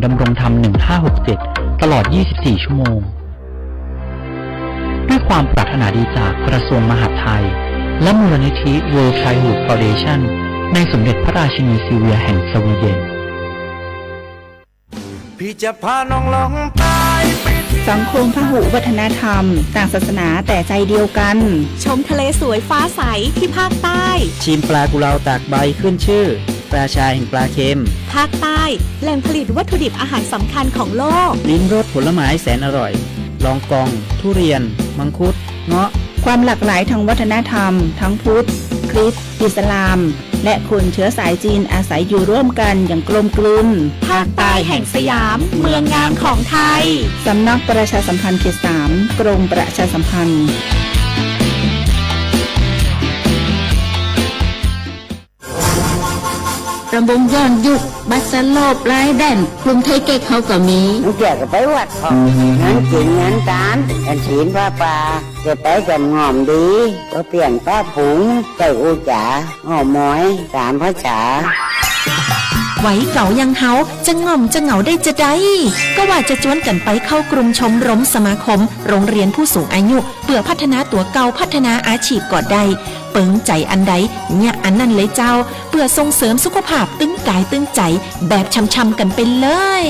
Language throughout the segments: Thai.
ดำรงธรรม 1567 ตลอด 24 ชั่วโมงด้วยความปรารถนาดีจากกระทรวงมหาดไทยและมูลนิธิ World Childhood Foundation ในสมเด็จพระราชินีซิลเวียแห่งสวีเดนพี่จะพาน้องลองไปสังคมพหุวัฒนธรรมต่างศาสนาแต่ใจเดียวกันชมทะเลสวยฟ้าใสที่ภาคใต้ชิมปลากุเลาตากใบขึ้นชื่อปลาชายแห่งปลาเค็มภาคใต้แหล่งผลิตวัตถุดิบอาหารสำคัญของโลกลิ้มรสผลไม้แสนอร่อยลองกองทุเรียนมังคุดเงาะความหลากหลายทางวัฒนธรรมทั้งพุทธคริสต์อิสลามและคนเชื้อสายจีนอาศัยอยู่ร่วมกันอย่างกลมกลืนภาคใต้แห่งสยามเมืองงามของไทยสำนักประชาสัมพันธ์เขต 3 กรมประชาสัมพันธ์รำวงย้อนยุคบัสโลบไร้แดนกรุงไทยเก๊กเขาก็มีลูกแก่ก็ไปวัดของงั้นกินงั้นตานกันศีลพระป่าจะไปกันหอมดีก็เปลี่ยนป้าผงใส่อูจ๋าหอมม้อย3 ภาษาไว้เก่ายังเฮาจะง่อมจะเหงาได้จะได้ก็ว่าจะจวนกันไปเข้ากลุ่มชมรมสมาคมโรงเรียนผู้สูงอายุเพื่อพัฒนาตัวเก่าพัฒนาอาชีพก่อได้เปิงใจอันใดเนี่ยอันนั้นเลยเจ้าเพื่อส่งเสริมสุขภาพตึงกายตึงใจแบบช่ำๆกันไปเลย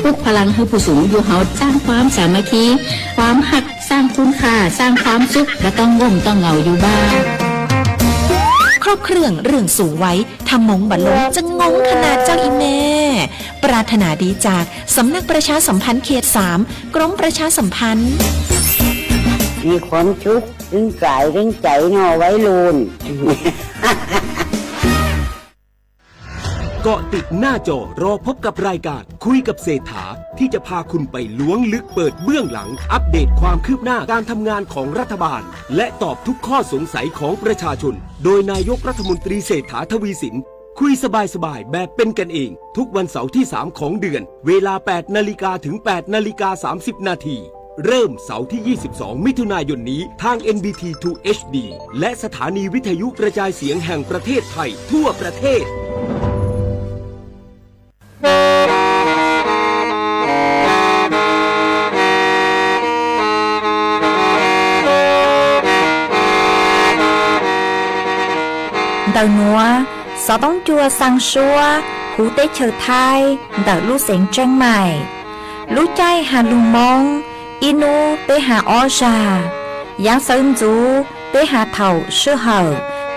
ปลุกพลังให้ผู้สูงอายุเฮาสร้างความสามัคคีความหักสร้างคุณค่าสร้างความสุขและต้องง่มต้องเหงาอยู่บ้านครบเครื่องเรื่องสูงไว้ทำมงบัลลงจะงงขนาดเจ้าอีแม่ปรารถนาดีจากสำนักประชาสัมพันธ์เขต 3 กรมประชาสัมพันธ์มีความชุกดึงกายดึงใจนอไว้ลูนเกาะติดหน้าจอรอพบกับรายการคุยกับเศรษฐาที่จะพาคุณไปล้วงลึกเปิดเบื้องหลังอัปเดตความคืบหน้าการทำงานของรัฐบาลและตอบทุกข้อสงสัยของประชาชนโดยนายกรัฐมนตรีเศรษฐาทวีสินคุยสบายๆแบบเป็นกันเองทุกวันเสาร์ที่3ของเดือนเวลา 8 นาฬิกาถึง 8 นาฬิกา 30 นาทีเริ่มเสาร์ที่ 22 มิถุนายนนี้ทาง NBT 2 HD และสถานีวิทยุกระจายเสียงแห่งประเทศไทยทั่วประเทศĐầu núa, gió bóng chua sang xua, hú tế chờ thai, đỡ lũ xén tranh mải. Lũ chay hà lù mông, inu tế hà o già, giáng sơn chú tế hà thầu sư hở,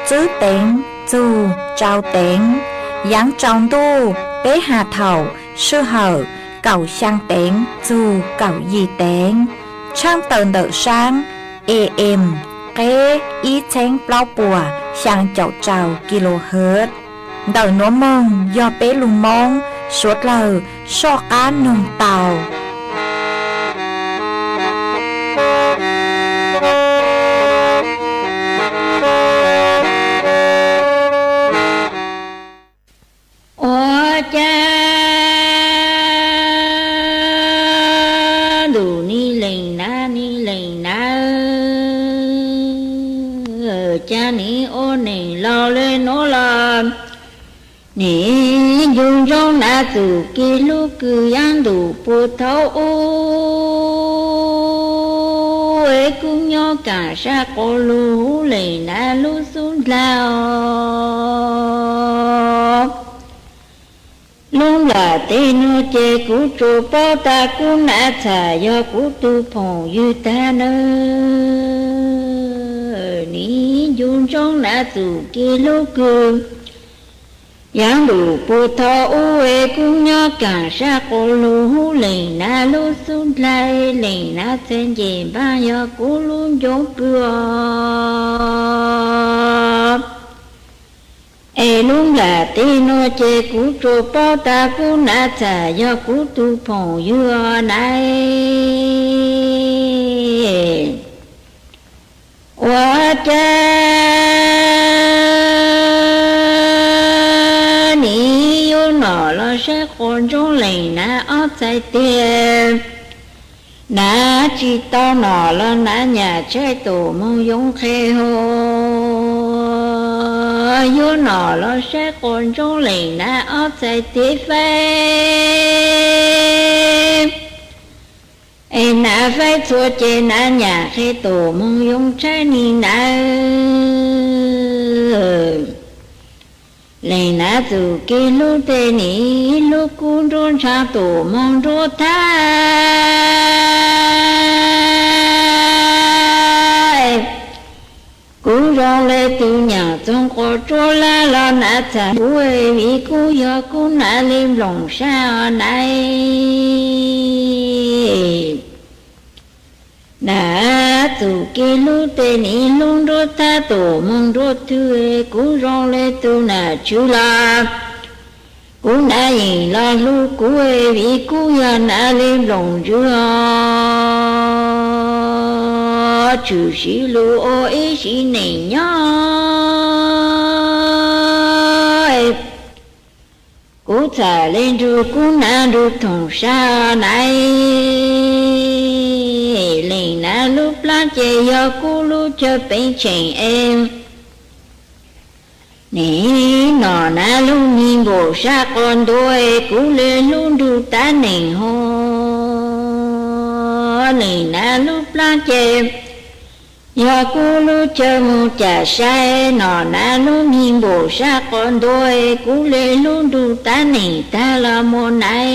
chữ tên, chú, trao tên, giáng trong tu tế hà thầu sư hở, cầu sang tên, chú, cầu gì tên. Trang tờn đỡ sang, AM, kế ý chén plau bùa, sang chậu trào kHz. Đời nó mong do bé lùng mong suốt lời so cá nồng tàu. Ôi cha đủ ni lình na cha ni ô ni lo lên nó làm ni dùng trong na từ kia lúc cứ ăn đủ bùa thấu ôi cũng nhớ cả sa cô lú lệ na lú xuống lao luôn là tên nó chê cú trù bao ta cú nã thả do cú tu phòng như ta nơ ní dùng trong nã từ kia lúc cường giáng đủ bùa thọ uê cũng nhớ cả sa cô lú lệ na lú xuống lai lệ na tên dề ba do cú luôn giống bùa ê luôn là tên nó chê cú trô bao ta cú nã thả do cú tu phòng như này Wa cha ni yo nọ lo sẽ còn trong lầy na ở tại tiền na chỉ tao nọ lo na nhà trái tổ mong giống khe hồ yo nọ lo sẽ còn trong lệnh na ấp tại tế phê ai na phải thua chế na nhà khi tổ mong dùng trái ni na lệnh na dù kỳ lúc tê ni lúc cũng trốn cha tổ mong trốn thái cú rong lê tu nhà trong cổ trô la lo nã thà cú ơi vì cú do cú nã liêm lòng sao này nã tu kê lu tê ni lung đô ta tổ mong đô thư cú rong lê tu nã chú la cú nã nhìn lo lu cú ơi vì cú do nã liêm lòng chủ sĩ lưu ô ý sĩ này nhói cú thả lên ru cú nã ru thùng sa này lên nã lúc lá chè do cú lu cho bên chèn em nè nọ nã lu nhìn bộ sa con đôi cú lên luôn ru ta nền hô lên nã lúc lá chè do cú lu chơi mu chả sai nọ na lu nhìn bộ sa con đôi cú lê lu đu ta nỉ ta là môn này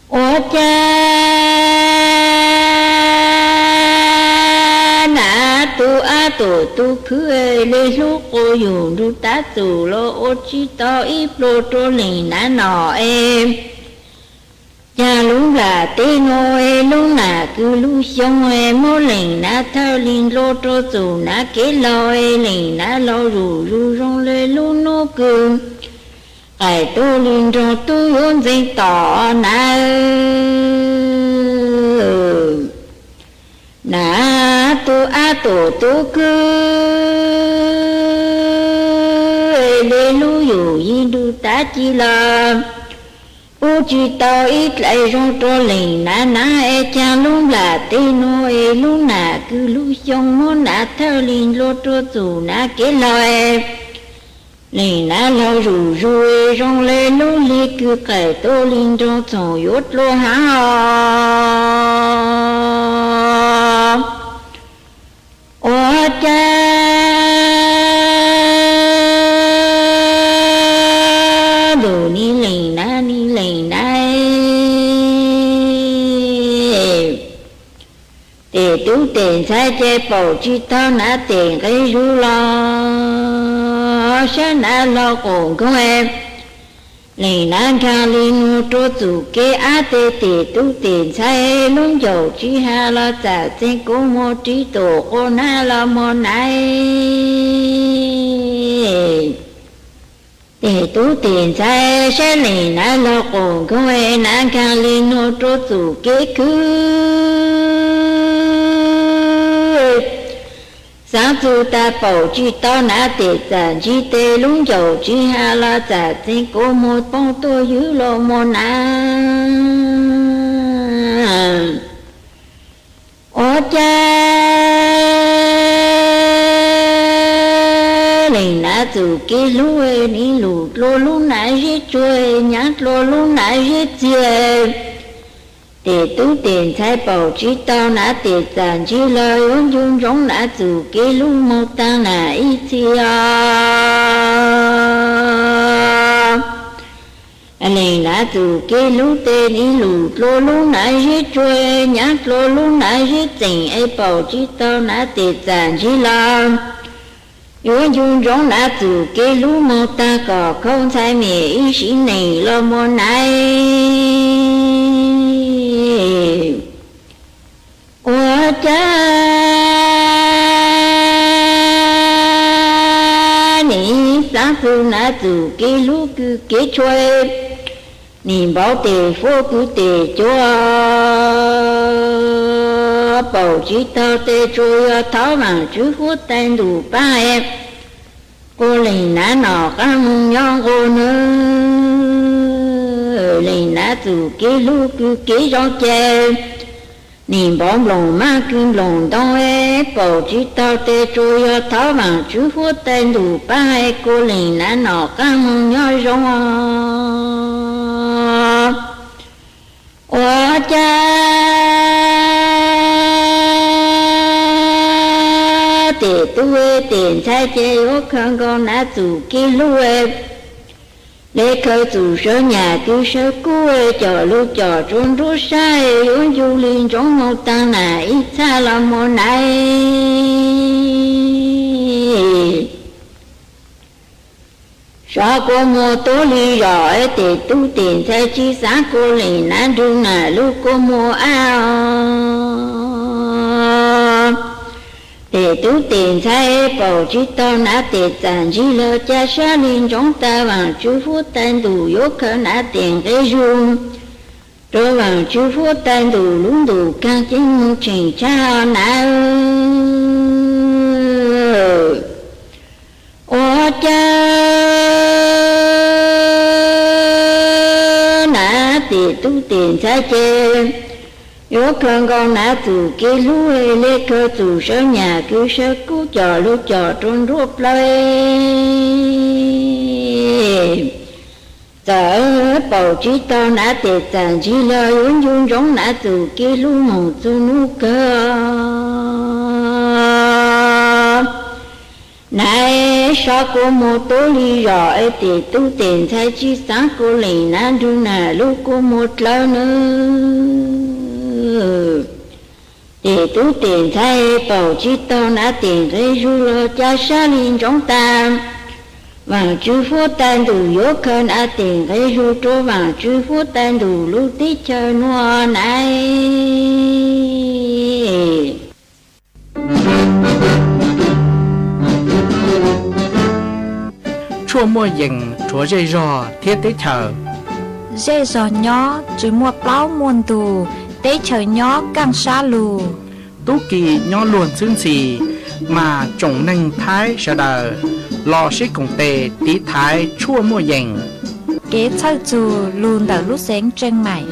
ô cha na tu a tu cứ lê lu cô dùng đu ta tu lo ô chi to ít lô trô lì na nọ em cha lúc là tê ngôi lúc là cứ lúc xong mô lệnh na thơ linh lô trô dù na kế lôi lệnh na lô rù rong lê lúc nô cương ai tô linh rô tu yôn dây tỏ na tu a tu cứ lê lu dù yin du ta chi là ô chỉ tao ít lại rong trôi lệnh na e cha luôn là tê nô e luôn là cứ lúc xong món na thơ linh lô trôi dù na kế lời lệnh na lo rủ e rong lê lô lê cứ cải tô linh trong sòng yốt lô há ô cha đồ ni lệnh na để tú tiền sai che bầu chi tao nã tiền cái ru lo sẽ nã lo cùng con em lệnh nã ca linh trô chủ kế á tê tê tú tiền sai luôn dầu chi ha lo trả trên cố mô trí tổ cô nã lo mô này để tú tiền sai sẽ lệnh nã lo cùng con em nã ca linh trô chủ kế cứ sáng tu ta bảo chi to na tệ giản chi tê lúng dầu chi ha la giả trên cố một bông tôi giữ lô mô na ô cha lệnh na dù kê lú ê ní lù lô lú nãy giết chuê nhát lô lú nãy giết chê để tú tiền sai bảo trí tao nã tiền giản chi lời ôn dung rong nã dù kế lúc mô ta nã ý chi lệnh nã dù kế lúc tên ý lù lô lú nã giết chuê nhát lô lú nã giết tình ấy bảo trí tao nã tiền giản chi lời ôn dung rong nã dù kế lúc mô ta có không sai mẹ ý sĩ này lo mô này ô cha nì sáng thu nã dù kế lú cứ kế chuê nì bảo tề phố cứ tề chúa bảo chí tao tê chúa tháo bằng chú hút tên đủ ba em cô lệnh nã nọ cá mông nhon cô nữa lệnh nã dù kế lú cứ kế rong chê niệm bóng lồng ma kim lồng đông ế bầu chỉ tao tê trôi yo tháo bằng chú phút tên đủ ba hai cô lình nã nọ căng nhoi rong ô cha tê tu ê tiền sai chê ô khăn con nã chủ kê lu ê lê khơi chủ sơ nhà cứu sơ cú ê chờ lu chờ trốn rú sai uống du liên trốn ngô tăng nà ít xa là mô này sao cô mô tố ly rõ tê tu tiền sai chi sáng cô lì nà đương nà lu cô mô ao để tu tiền thay bầu chỉ tao nã tiền tàn chỉ lơ cha xa liên trong ta bằng chú phú tan đủ yếu khở nã tiền cái dung rồi bằng chú phú tan đủ lúng đủ càng chính trình cha nã ô cha nã tiền tu tiền thay chê yếu khăn con nã từ kia lú ê lê cơ từ sơ nhà cứu sơ cứu trò lú trò trốn rút lây tớ bầu trí tao nã tệ tàn chí lơ uống dung giống nã từ kia lú mong tu nú cơ này sao cô mô tố ly rõ ê tệ tu tiền thay chi sáng cô lì nã đu nà lú cô một lâu nữa để tu tiền thay bầu chi tao nã tiền gây ru lơ cha xa liên trong ta vàng chú phú tan đủ yếu khơi nã tiền gây ru trô vàng chú phú tan đủ lưu tí chơi nua này chua mua dừng chúa dây rò thiết tế chờ dê giò nhó chỉ mua plau muôn tù tế chờ nhó càng xa lù tú kỳ nhó luôn xương xì mà trồng nâng thái sợ đờ lò xí cùng tề tí thái chua mua dành kế chơi dù luôn đỡ lúc sáng trên mày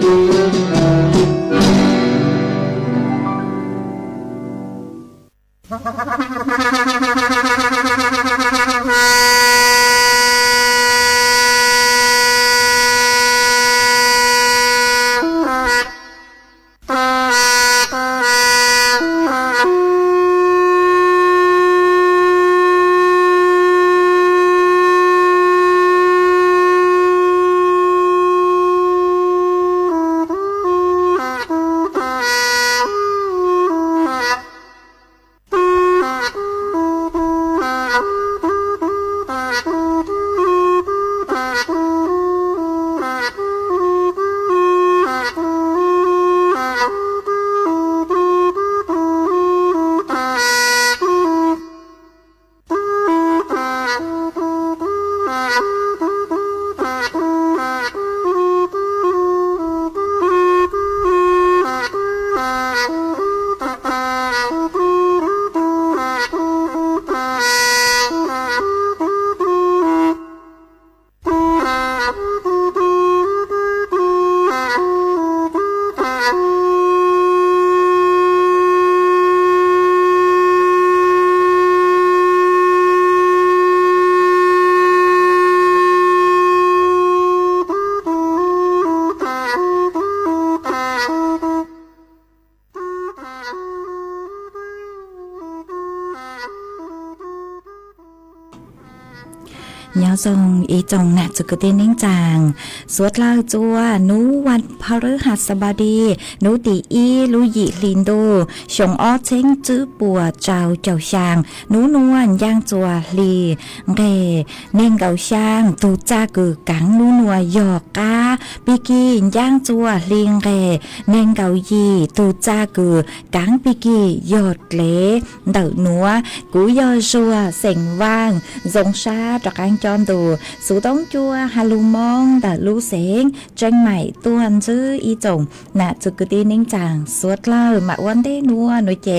nhớ dòng ý chồng nạt cho cái tên nính chàng suốt lao chua núวันพฤหัสบดีnú tỷ y lú dị lìn đô sống ó chênh chữ bùa trào chào chàng nú nuôn giang chùa lì nghề nên gạo sang tu cha cử cắn nú nùa giò ca bi kỳ giang chùa lì nghề nên gạo gì tu cha cử cắn bi kỳ giọt lễ đậu núa cú giò rùa sành vang giống xa trạc anh chọn ดูสูต้องจัวฮาลูมองแต่ลูเสงจังใหม่ตัวจื้ออีจงน่ะจุกตีนิ่งจางสวดเล่ามาวันได้นัวหน่วยเจ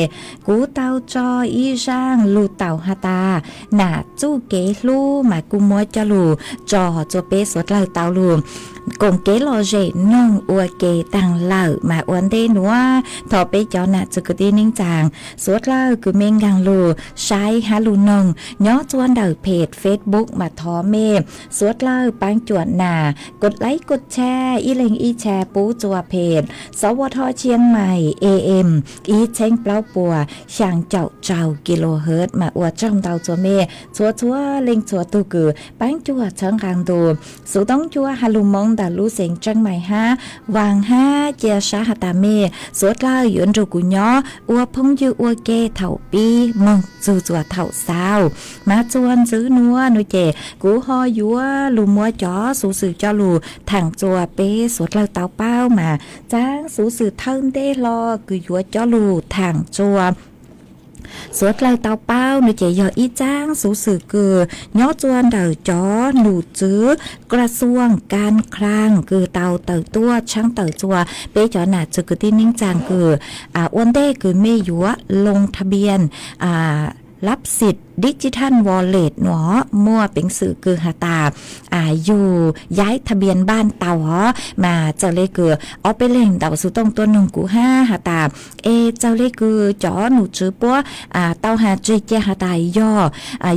กูเตาจออีร่างลูเต่าฮาตาน่ะจู้เกลูมากูมัวจะลูจอจัวเปสวดเล่าเตาลูกงเกลอเจน้องอัวเกตังเล่ามาวันได้นัวทอไปจอน่ะจุกตีนิ่งจางสวดเล่าคือเมงกังลูใช้ฮาลูนงย้อจวนเดาเพจ Facebook มาทอเมสวดเล่าปังจวนหนากดไลค์กดแชร์อีเล็งอีแชร์ปูจัวเพจสวทเชียงใหม่ AM อีเช้งเปล่าปัวช่างเจ้ากิโลเฮิรตซ์มาอวดจ้องเตาจัวเมชัวเล็งชัวตูกือปังจัวเชิงกลางดูสูต้องจัวฮาลูมงดาลูเสียงจังใหม่ฮะวางฮะเจียชาฮาตาเมสวดเล่าหยวนรูกุญออวพงยูอวเกเถ่าปีมงจูจัวเถ่าสาวมาจวนซื้อนัวนุเจกูฮอยัวลูมัวจ๋อสูสื่อจอลูถังจัวเป้สวดเล่าเตาเป้ามาจ้างสูสื่อเทิงเด้รอคือยัวจอลูถังจัวสวดเลยเตาเป้าหนูเจยออีจ้างสูสื่อเกือย่อจวนเดาจ๋อหนูจื้อกระทรวงการคลังคือเตาเตาตัวช่างเตาจัวเป้จ๋อหนาจือคือที่นิ่งจางคืออ้วนเด้คือเมยัวลงทะเบียนรับสิทธิ์ดิจิทัลวอลเล็ตหนอมั่วเป็นสื่อคือหาตาอยู่ย้ายทะเบียนบ้านเต่ามาเจ้าเลคือเอาไปเล่งเต่าสุต้องตัวหนึ่งกูห้าหาตาเจ้าเลคือจ๋อหนูจื้อปัวเต่าหาเจเจหาตายย่อ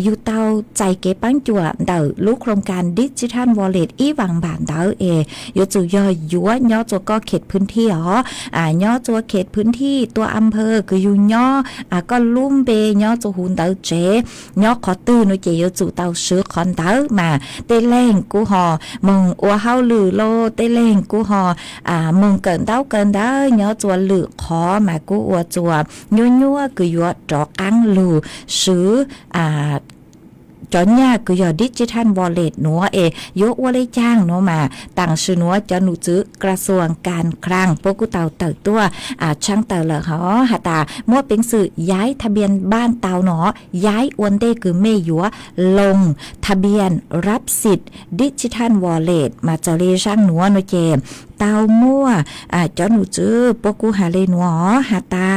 อยู่เต่าใจเก็บปังจั่วเต่าลูกโครงการดิจิทัลวอลเล็ตอีหวังบานเต่าอยู่จู่ย่อยัวย่อจัวก็เขตพื้นที่ย่อจัวเขตพื้นที่ตัวอำเภอคืออยู่ย่อก็ลุ่มเบย่อจัวหูเต่าเจย่อขอตื้อหนูเจยจู่เตาซื้อคอนเตอร์มาเตเล่งกูหอมงอัวเฮาหลือโลเตเล่งกูหอมงเกินเต้าย่อจัวหลือขอมากูอัวจัวยัวคือยัวจอกังหลือซื้อจอนยาคือยอดิจิทัลวอลเล็ตหนัวยกว่าเลยจ้างหนัวมาต่างชื่อหนัวจะหนูจื้อกระทรวงการคลังพวกกูเต่าเติบตัวช่างเต่าเหล่าหาตามั่วเป็นสื่อย้ายทะเบียนบ้านเต่าหนอย้ายอวนเด้คือเมยัวลงทะเบียนรับสิทธิ์ดิจิทัลวอลเล็ตมาจะเรียช่างหนัวหนูเจมเต่ามั่วจะหนูจื้อพวกกูหาเลยหนัวหาตา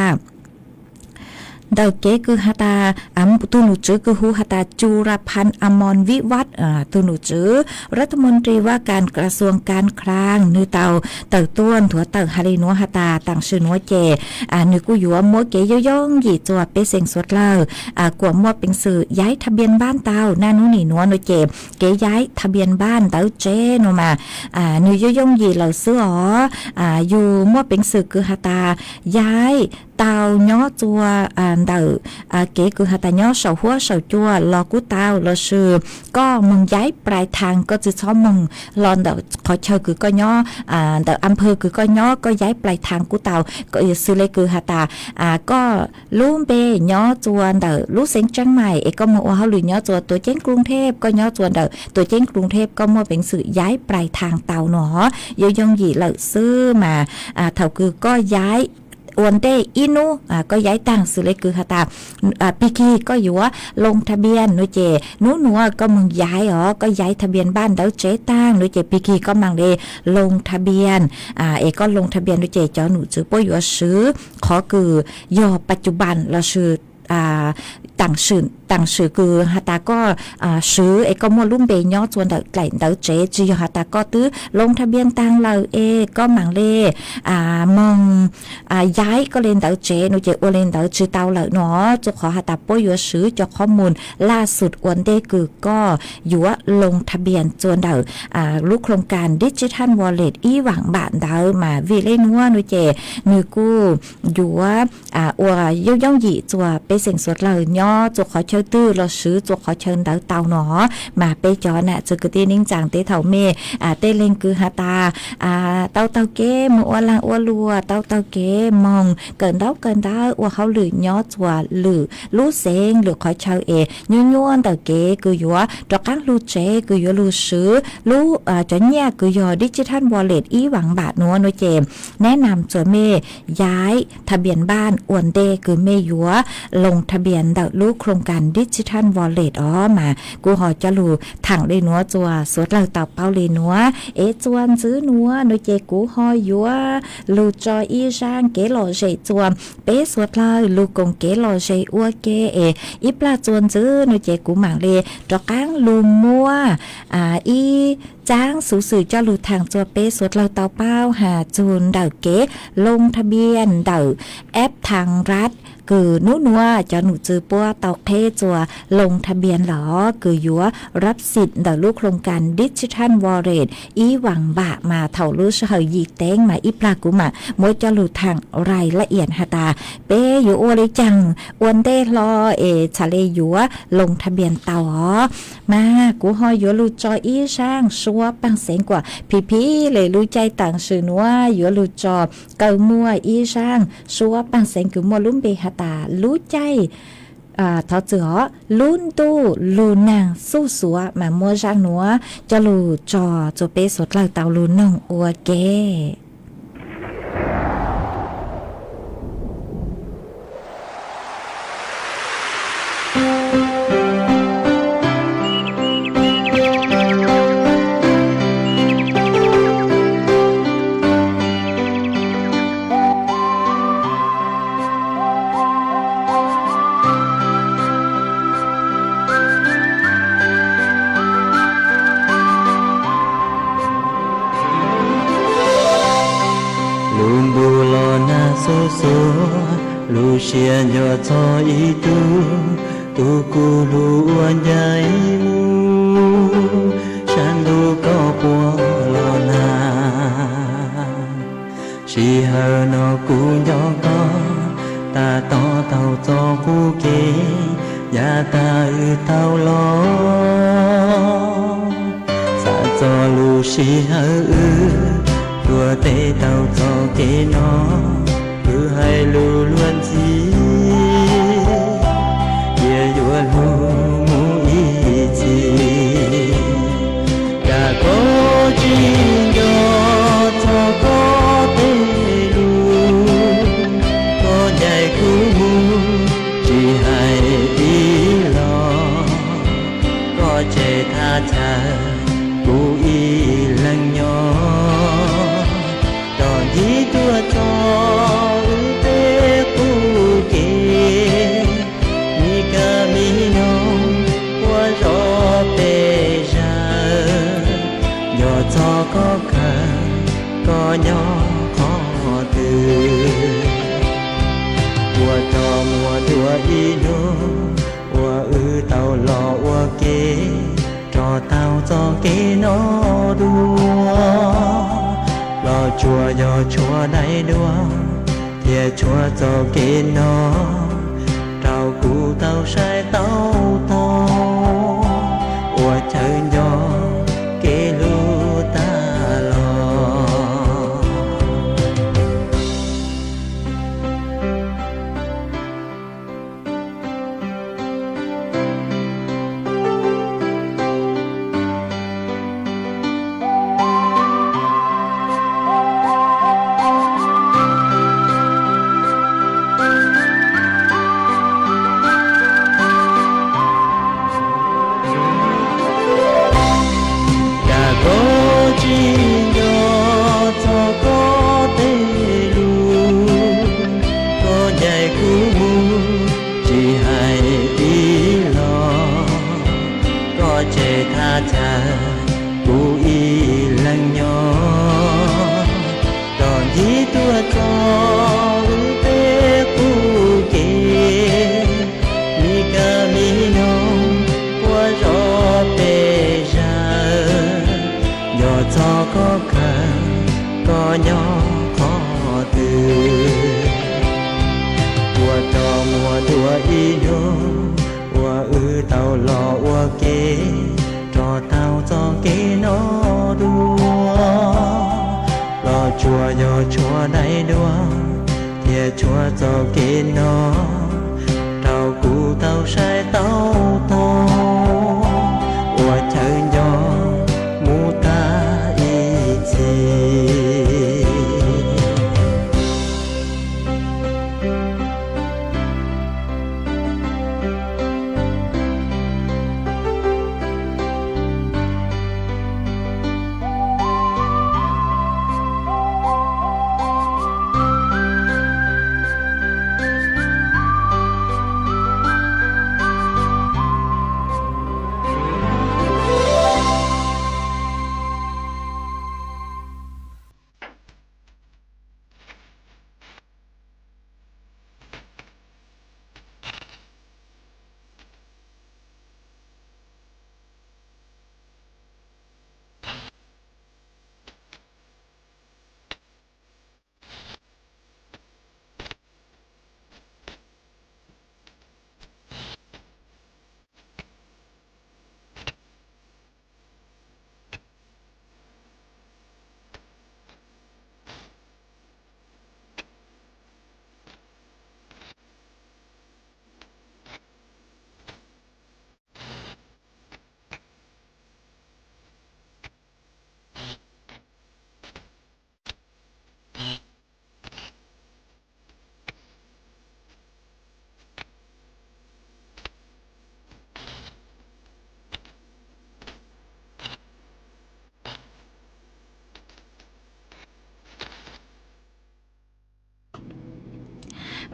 เดาเก๋คือฮาตาตุนุจือคือฮูฮาตาจูรพันธ์อมรวิวัฒน์ตุนุจือรัฐมนตรีว่าการกระทรวงการคลังนือเตาต้วนถั่วเตาฮารินัวฮาตาต่างชื่อนัวเจนือกูอยู่มัวเก๋ย่องหยี่จัวเปเซงสวดเล่ากว่ามัวเป็นสื่อย้ายทะเบียนบ้านเตาหน้านู้นนี่นัวนัวเจเก๋ย้ายทะเบียนบ้านเตาเจนัวมานือย่องหยี่เหล่าซื้ออยู่มัวเป็นสื่อคือฮาตาย้ายเตาย่อจัวเดาเก๋คือหาตาย่อเสาหัวเสาจัวรอกูเตารอชื่อก็มึงย้ายปลายทางก็จะชอบมึงรอนเดาขอเชิญคือก็ย่อเดาอำเภอคือก็ย่อก็ย้ายปลายทางกูเตาก็ซื้อเลยคือหาตาก็ลุ่มเบย่อจัวเดาลู่เสียงจังใหม่ก็มาว่าเขาหรือย่อจัวตัวเจ้งกรุงเทพก็ย่อจัวเดาตัวเจ้งกรุงเทพก็มาเป็นสื่อย้ายปลายทางเตาหนอยงหยี่เหล่าซื้อมาเท่าคือก็ย้ายอวนเตอินูก็ย้ายต่างสื่อเลยคือฮาตาปีกีก็อยู่ว่าลงทะเบียนนุเจนัวก็มึงย้ายก็ย้ายทะเบียนบ้านเดาเจตั้งนุเจปีกีก็มังเลยลงทะเบียนก็ลงทะเบียนนุเจจอหนูจื้อป่วยอยู่ซื้อขอคือยอปัจจุบันเราซื้อต่างสื่อคือฮาตาก็ซื้อก็มัวลุ่มเบยย่อจวนเดาไก่เดาเจจีฮาตาก็ตื้อลงทะเบียนต่างเราก็มังเลมองย้ายก็เล่นเดาเจนูเจอเล่นเดาจือเตาเหล่าเนาะจะขอฮาตาป่วยอยู่ซื้อจะข้อมูลล่าสุดอวนเดคือก็อยู่ว่าลงทะเบียนจวนเดาลูกโครงการดิจิทัลวอลเล็ตอีหวังบาทเดามาวิเล่นัวนูเจนูกูอยู่ว่าย่องหยี่จัวไปเสียงสวดเหล่าย่อจะขอเชิญตื้อเราซื้อจวกขอเชิญเตาหนอมาไปจอน่ะจะกตีนิ่งจางเตเถาเมเตเลงคือฮาตาเตาเก้มืออ้วนลางอ้วนรัวเตาเก้มองเกินดอ้วเขาหรือย้อจัวหรือลู่เซงหรือขอเชิญย้อนเตาเก้คือยัวดอกกังลู่เจคือยัวลู่ซื้อลู่จนเนี่ยคือยัวดิจิทัลวอลเล็ตอีหวังบาทนัวโนเจมแนะนำจัวเมย้ายทะเบียนบ้านอ้วนเดคือเมยัวลง งทะเบียนดาวลูกโครงการดิจิทัลวอลเล็ตมากูหอจะรูถังเลยนัวจัวสวดเราเต่าเป้าเลยนัวจวนซื้อนัวโดยเจกูหอยัวลูจออีช่างเกหล่อเจจวมเป๊สวดเลยลูกกงเกหล่อเจอัวเกอีปลาจวนซื้อโดยเจกูหมางเลยจอกางลูมัวอีจ้างสูสื่อเจ้าลูทางจัวเป๊สวดเราเต่าเป้าหาจูนดาวเกลงทะเบียนดาวแอปทางรัฐคือนัวจะหนูจือปัวตอกเทจัวลงทะเบียนหรอคือยัวรับสิทธิ์ดาวลูกโครงการดิจิทัลวอลเล็ตอีหวังบะมาเท่ารู้เฉยยีเต้งมาอีปลากุมามวยจะหลุดทางรายละเอียดหาตาเป้อยู่อวเลยจังอวนเต้รอชะเลยัวลงทะเบียนเต่ามากูหอยยัวลูจออีช่างชัวปังเสงกว่าพี่เลยรู้ใจต่างสื่อนัวยัวลูจอเกามัวอีช่างชัวปังเสงคือมัวลุ่มเบหตารู้ใจทอเจือลุ้นตู้ลูนางสู้สัวมามัวช่างนัวจะลูจอโจเปสดเหล่าเตาลูน้องอัวเกlu xia nhỏ cho ý tu cu lu uan dai mu san lu có qua lo na si hờ nó cu nhỏ có ta to tàu cho cu kê ya ta tàu lo sa cho lu si hờ tua tê tàu cho kê nó cứ hai lu luôn chi ye yua lu mu y chi cả có chi do cho có tê lu có nhảy cu mu chỉ hai tí lo có chê tha cha cu y lăng nhỏ còn dí tua cho cho có khờ có nhỏ khó từ mùa trò mùa đùa y nô mùa tàu lò ua kế trò tàu cho kế nó đua lò chùa giò chùa đáy đua thìa chùa cho kế nó trào cụ tàu sai tàu to ua chơi gió kế lu chùa giò chùa đáy đua thìa chùa cho kế nó tàu cụ tàu sai tàu to ua chơi gió mu ta y chi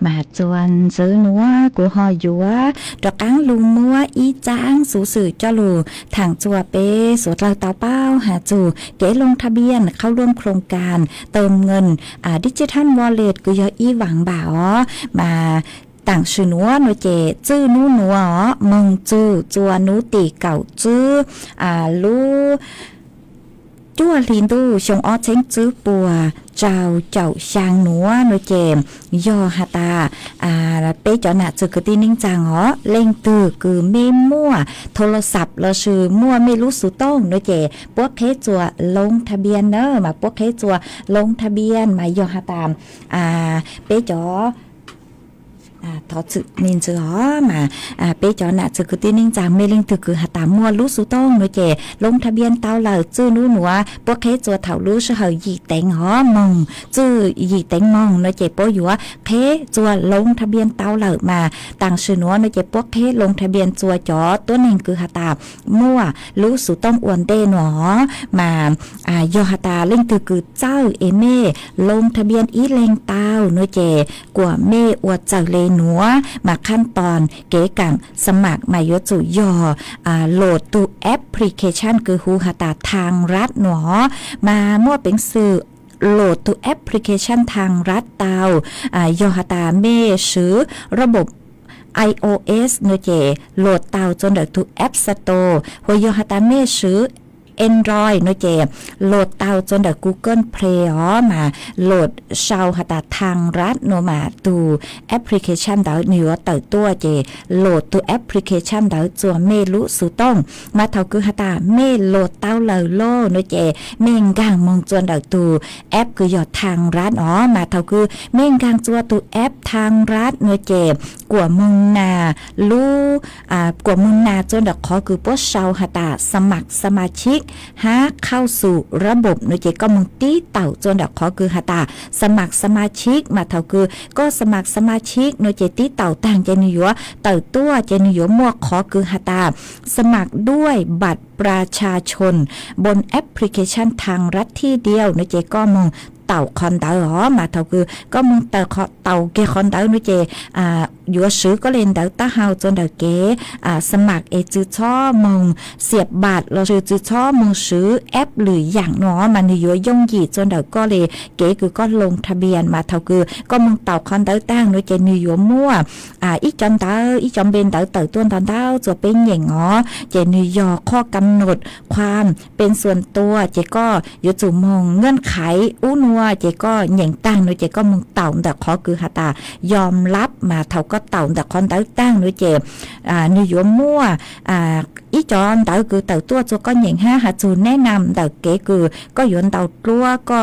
มาจวนซื้อนัวกูหอยัวดอกอังลุงมัวอีจางสูสื่อเจ้าลูทางจัวเปสวดเราเตาเป้าหาจูเก๋ลงทะเบียนเข้าร่วมโครงการเติมเงินดิจิทัลวอลเล็ตกูยออีหวังบ่าวมาต่างชื่อนัวหนูเจจื้อนู้นัวมึงจื้อจัวนูตีเก่าจื้อลูจั่วลินดูชงอ้อเช้งจื้อปัวเจ้าช่างหนัวหนูเจมยอฮาตาเป๊ะจอหนาจือคือตีนิ่งจางอ๋อเล่งตือคือไม่มั่วโทรศัพท์เราชื่อมั่วไม่รู้สุต้องหนูเจพวกเคจัวลงทะเบียนเนอะมาพวกเคจัวลงทะเบียนมายอฮาตามเป๊ะจอทอจืมินจือมาเป๊ะจอหนาจือคือตีนิ่งจางไม่เล่งตือคือฮาตามั่วรู้สุต้องหนูเจลงทะเบียนเต้าเหล่าจื้อนู้หนัวพวกเคจัวเถารู้ชื่อเหยีแตงมองจื้อหยีแตงมองหนูเจโปอยู่ว่าเคจัวลงทะเบียนเต้าเหล่ามาต่างชื่อหนัวหนูเจพวกเคลงทะเบียนจัวจอตัวหนึ่งคือฮาตามั่วรู้สุต้องอวนเต้หนอมายอฮาตาเล่งตือคือเจ้าเอเม่ลงทะเบียนอีเลงเต้าหนูเจกว่าเม่อวดเจ้าเลหนัวมาขั้นตอนเก๋กังสมัครมายจุยอโหลดตัวแอปพลิเคชันคือฮูฮาตาทางรัฐหนอมามั่วเป็นสื่อโหลดตัวแอปพลิเคชันทางรัฐเตายอฮาตาเม่ซื้อระบบiOS เนเจโหลดเตาจนเด็กทุกแอป Store หัวยอฮาตาเม่ซื้อAndroid เนเจโหลดเตาจนเด็ก Google Play มาโหลดชาวหตาทางรัฐโนมาตูแอปพลิเคชันดาวเหนือเตตัวเจโหลดตัวแอปพลิเคชันดาวจัวเมลุสุต้องมาเท่าคือหตาเมโหลดเตาเลอโลเนเจเม่งกางมองจนเด็กตูแอปคือยอดทางรัฐมาเท่าคือเม่งกางจัวตัวแอปทางรัฐเนเจกว่ามึงนาลูกว่ามึงนาจนเด็กขอคือพวกชาวหตาสมัครสมาชิกหาเข้าสู่ระบบหนูเจก็มึงตีเต่าจนดักขอคือหาตาสมัครสมาชิกมาเท่าคือก็สมัครสมาชิกหนูเจตีเต่าต่างเจนิยัวเต่าตัวเจนิยัวมั่วขอคือหาตาสมัครด้วยบัตรประชาชนบนแอปพลิเคชันทางรัฐที่เดียวหนูเจก็มึงเต่าคอนเตอร์มาเท่าคือก็มึงเต่าเกคอนเตอร์นูเจอยู่ซื้อก็เล่นเต่าตาเฮาจนเต่าเกสมัครจื้อช่อมึงเสียบบัตรเราจื้อช่อมึงซื้อแอปหรืออย่างเนาะมันอยู่ย่งหยีจนเต่าก็เลยเก๋คือก็ลงทะเบียนมาเท่าคือก็มึงเต่าคอนเตอร์ตั้งนูเจนิยมมั่วอีจอมเต่าอีจอมเบนเต่าต้นตอนเต่าจะเป็นอย่างเนาะเจนิยอข้อกำหนดความเป็นส่วนตัวเจก็อยู่จู่มองเงื่อนไขอู้นัวเจก็เหย่งตั้งนูเจก็มึงเต่าแต่ขอคือหาตายอมรับมาเท่าก็เต่าแต่คอนเตอร์ตั้งนูเจนิยมมั่วอีจอนเต่าคือเต่าตัวจะก็เหย่งหาจูแนะนำเต่าเก๋คือก็ยนเต่าตัวก็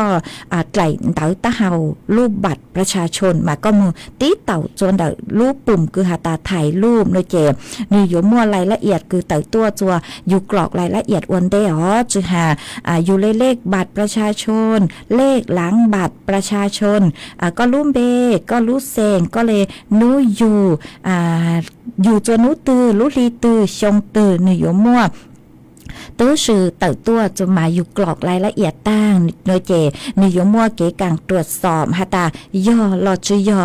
ไกลเต่าตาเฮารูปบัตรประชาชนมาก็มึงตีเต่าจนเต่ารูปปุ่มคือหาตาถ่ายรูปนูเจนิยมมั่วรายละเอียดคือเต่าตัวจัวอยู่กรอกรายละเอียดวันเดจือหาอยู่เลขบัตรประชาชนเลขหลังบัตรประชาชนก็รู้เบก็รู้เซงก็เลยนู้อยู่จนนู้ตือรู้ลีตือชงตือนิยมมั่วตัวสื่อเต่าตัวจะมาอยู่กรอกรายละเอียดตั้งโดยเจนิยมมั่วเก๋กังตรวจสอบฮาตายอหลอดจือยอ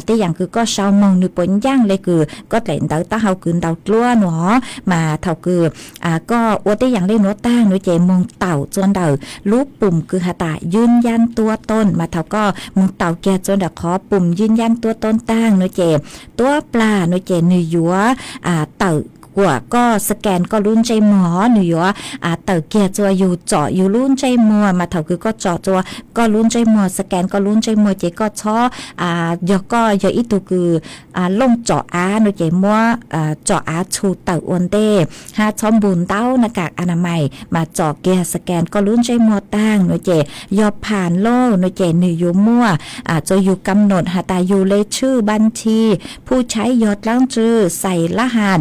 แต่อย่างคือก็ชาวมองนึกปนย่างเลยคือก็แต่เต่าตาเฮาคืนเต่าตัวหนอมาเท่าคือก็อวดได้อย่างเล่นหัวตั้งโดยเจมองเต่าจนเต่ารูปปุ่มคือฮาตายืนยันตัวตนมาเท่าก็มองเต่าแกจนเด็กขอปุ่มยืนยันตัวตนตั้งโดยเจตัวปลาโดยเจนิยัวเต่ากว่าก็สแกนก็ลุ้นใจหมอหนูว่าเต่าเกียจัวอยู่เจาะอยู่ลุ้นใจมัวมาเท่าคือก็เจาะจัวก็ลุ้นใจมัวสแกนก็ลุ้นใจมัวเจก็ช้อยก็ยอีตุคือลงเจาะหนูเจมัวเจาะชูเต่าอ้วนเต้หาช้อมบุญเต้าหน้ากากอนามัยมาเจาะเกียสแกนก็ลุ้นใจมัวตั้งหนูเจยอผ่านโลหนูเจหนูอยู่มัวจะอยู่กำหนดหาตาอยู่เลขชื่อบัญชีผู้ใช้ยอดล้างจื้อใส่รหัส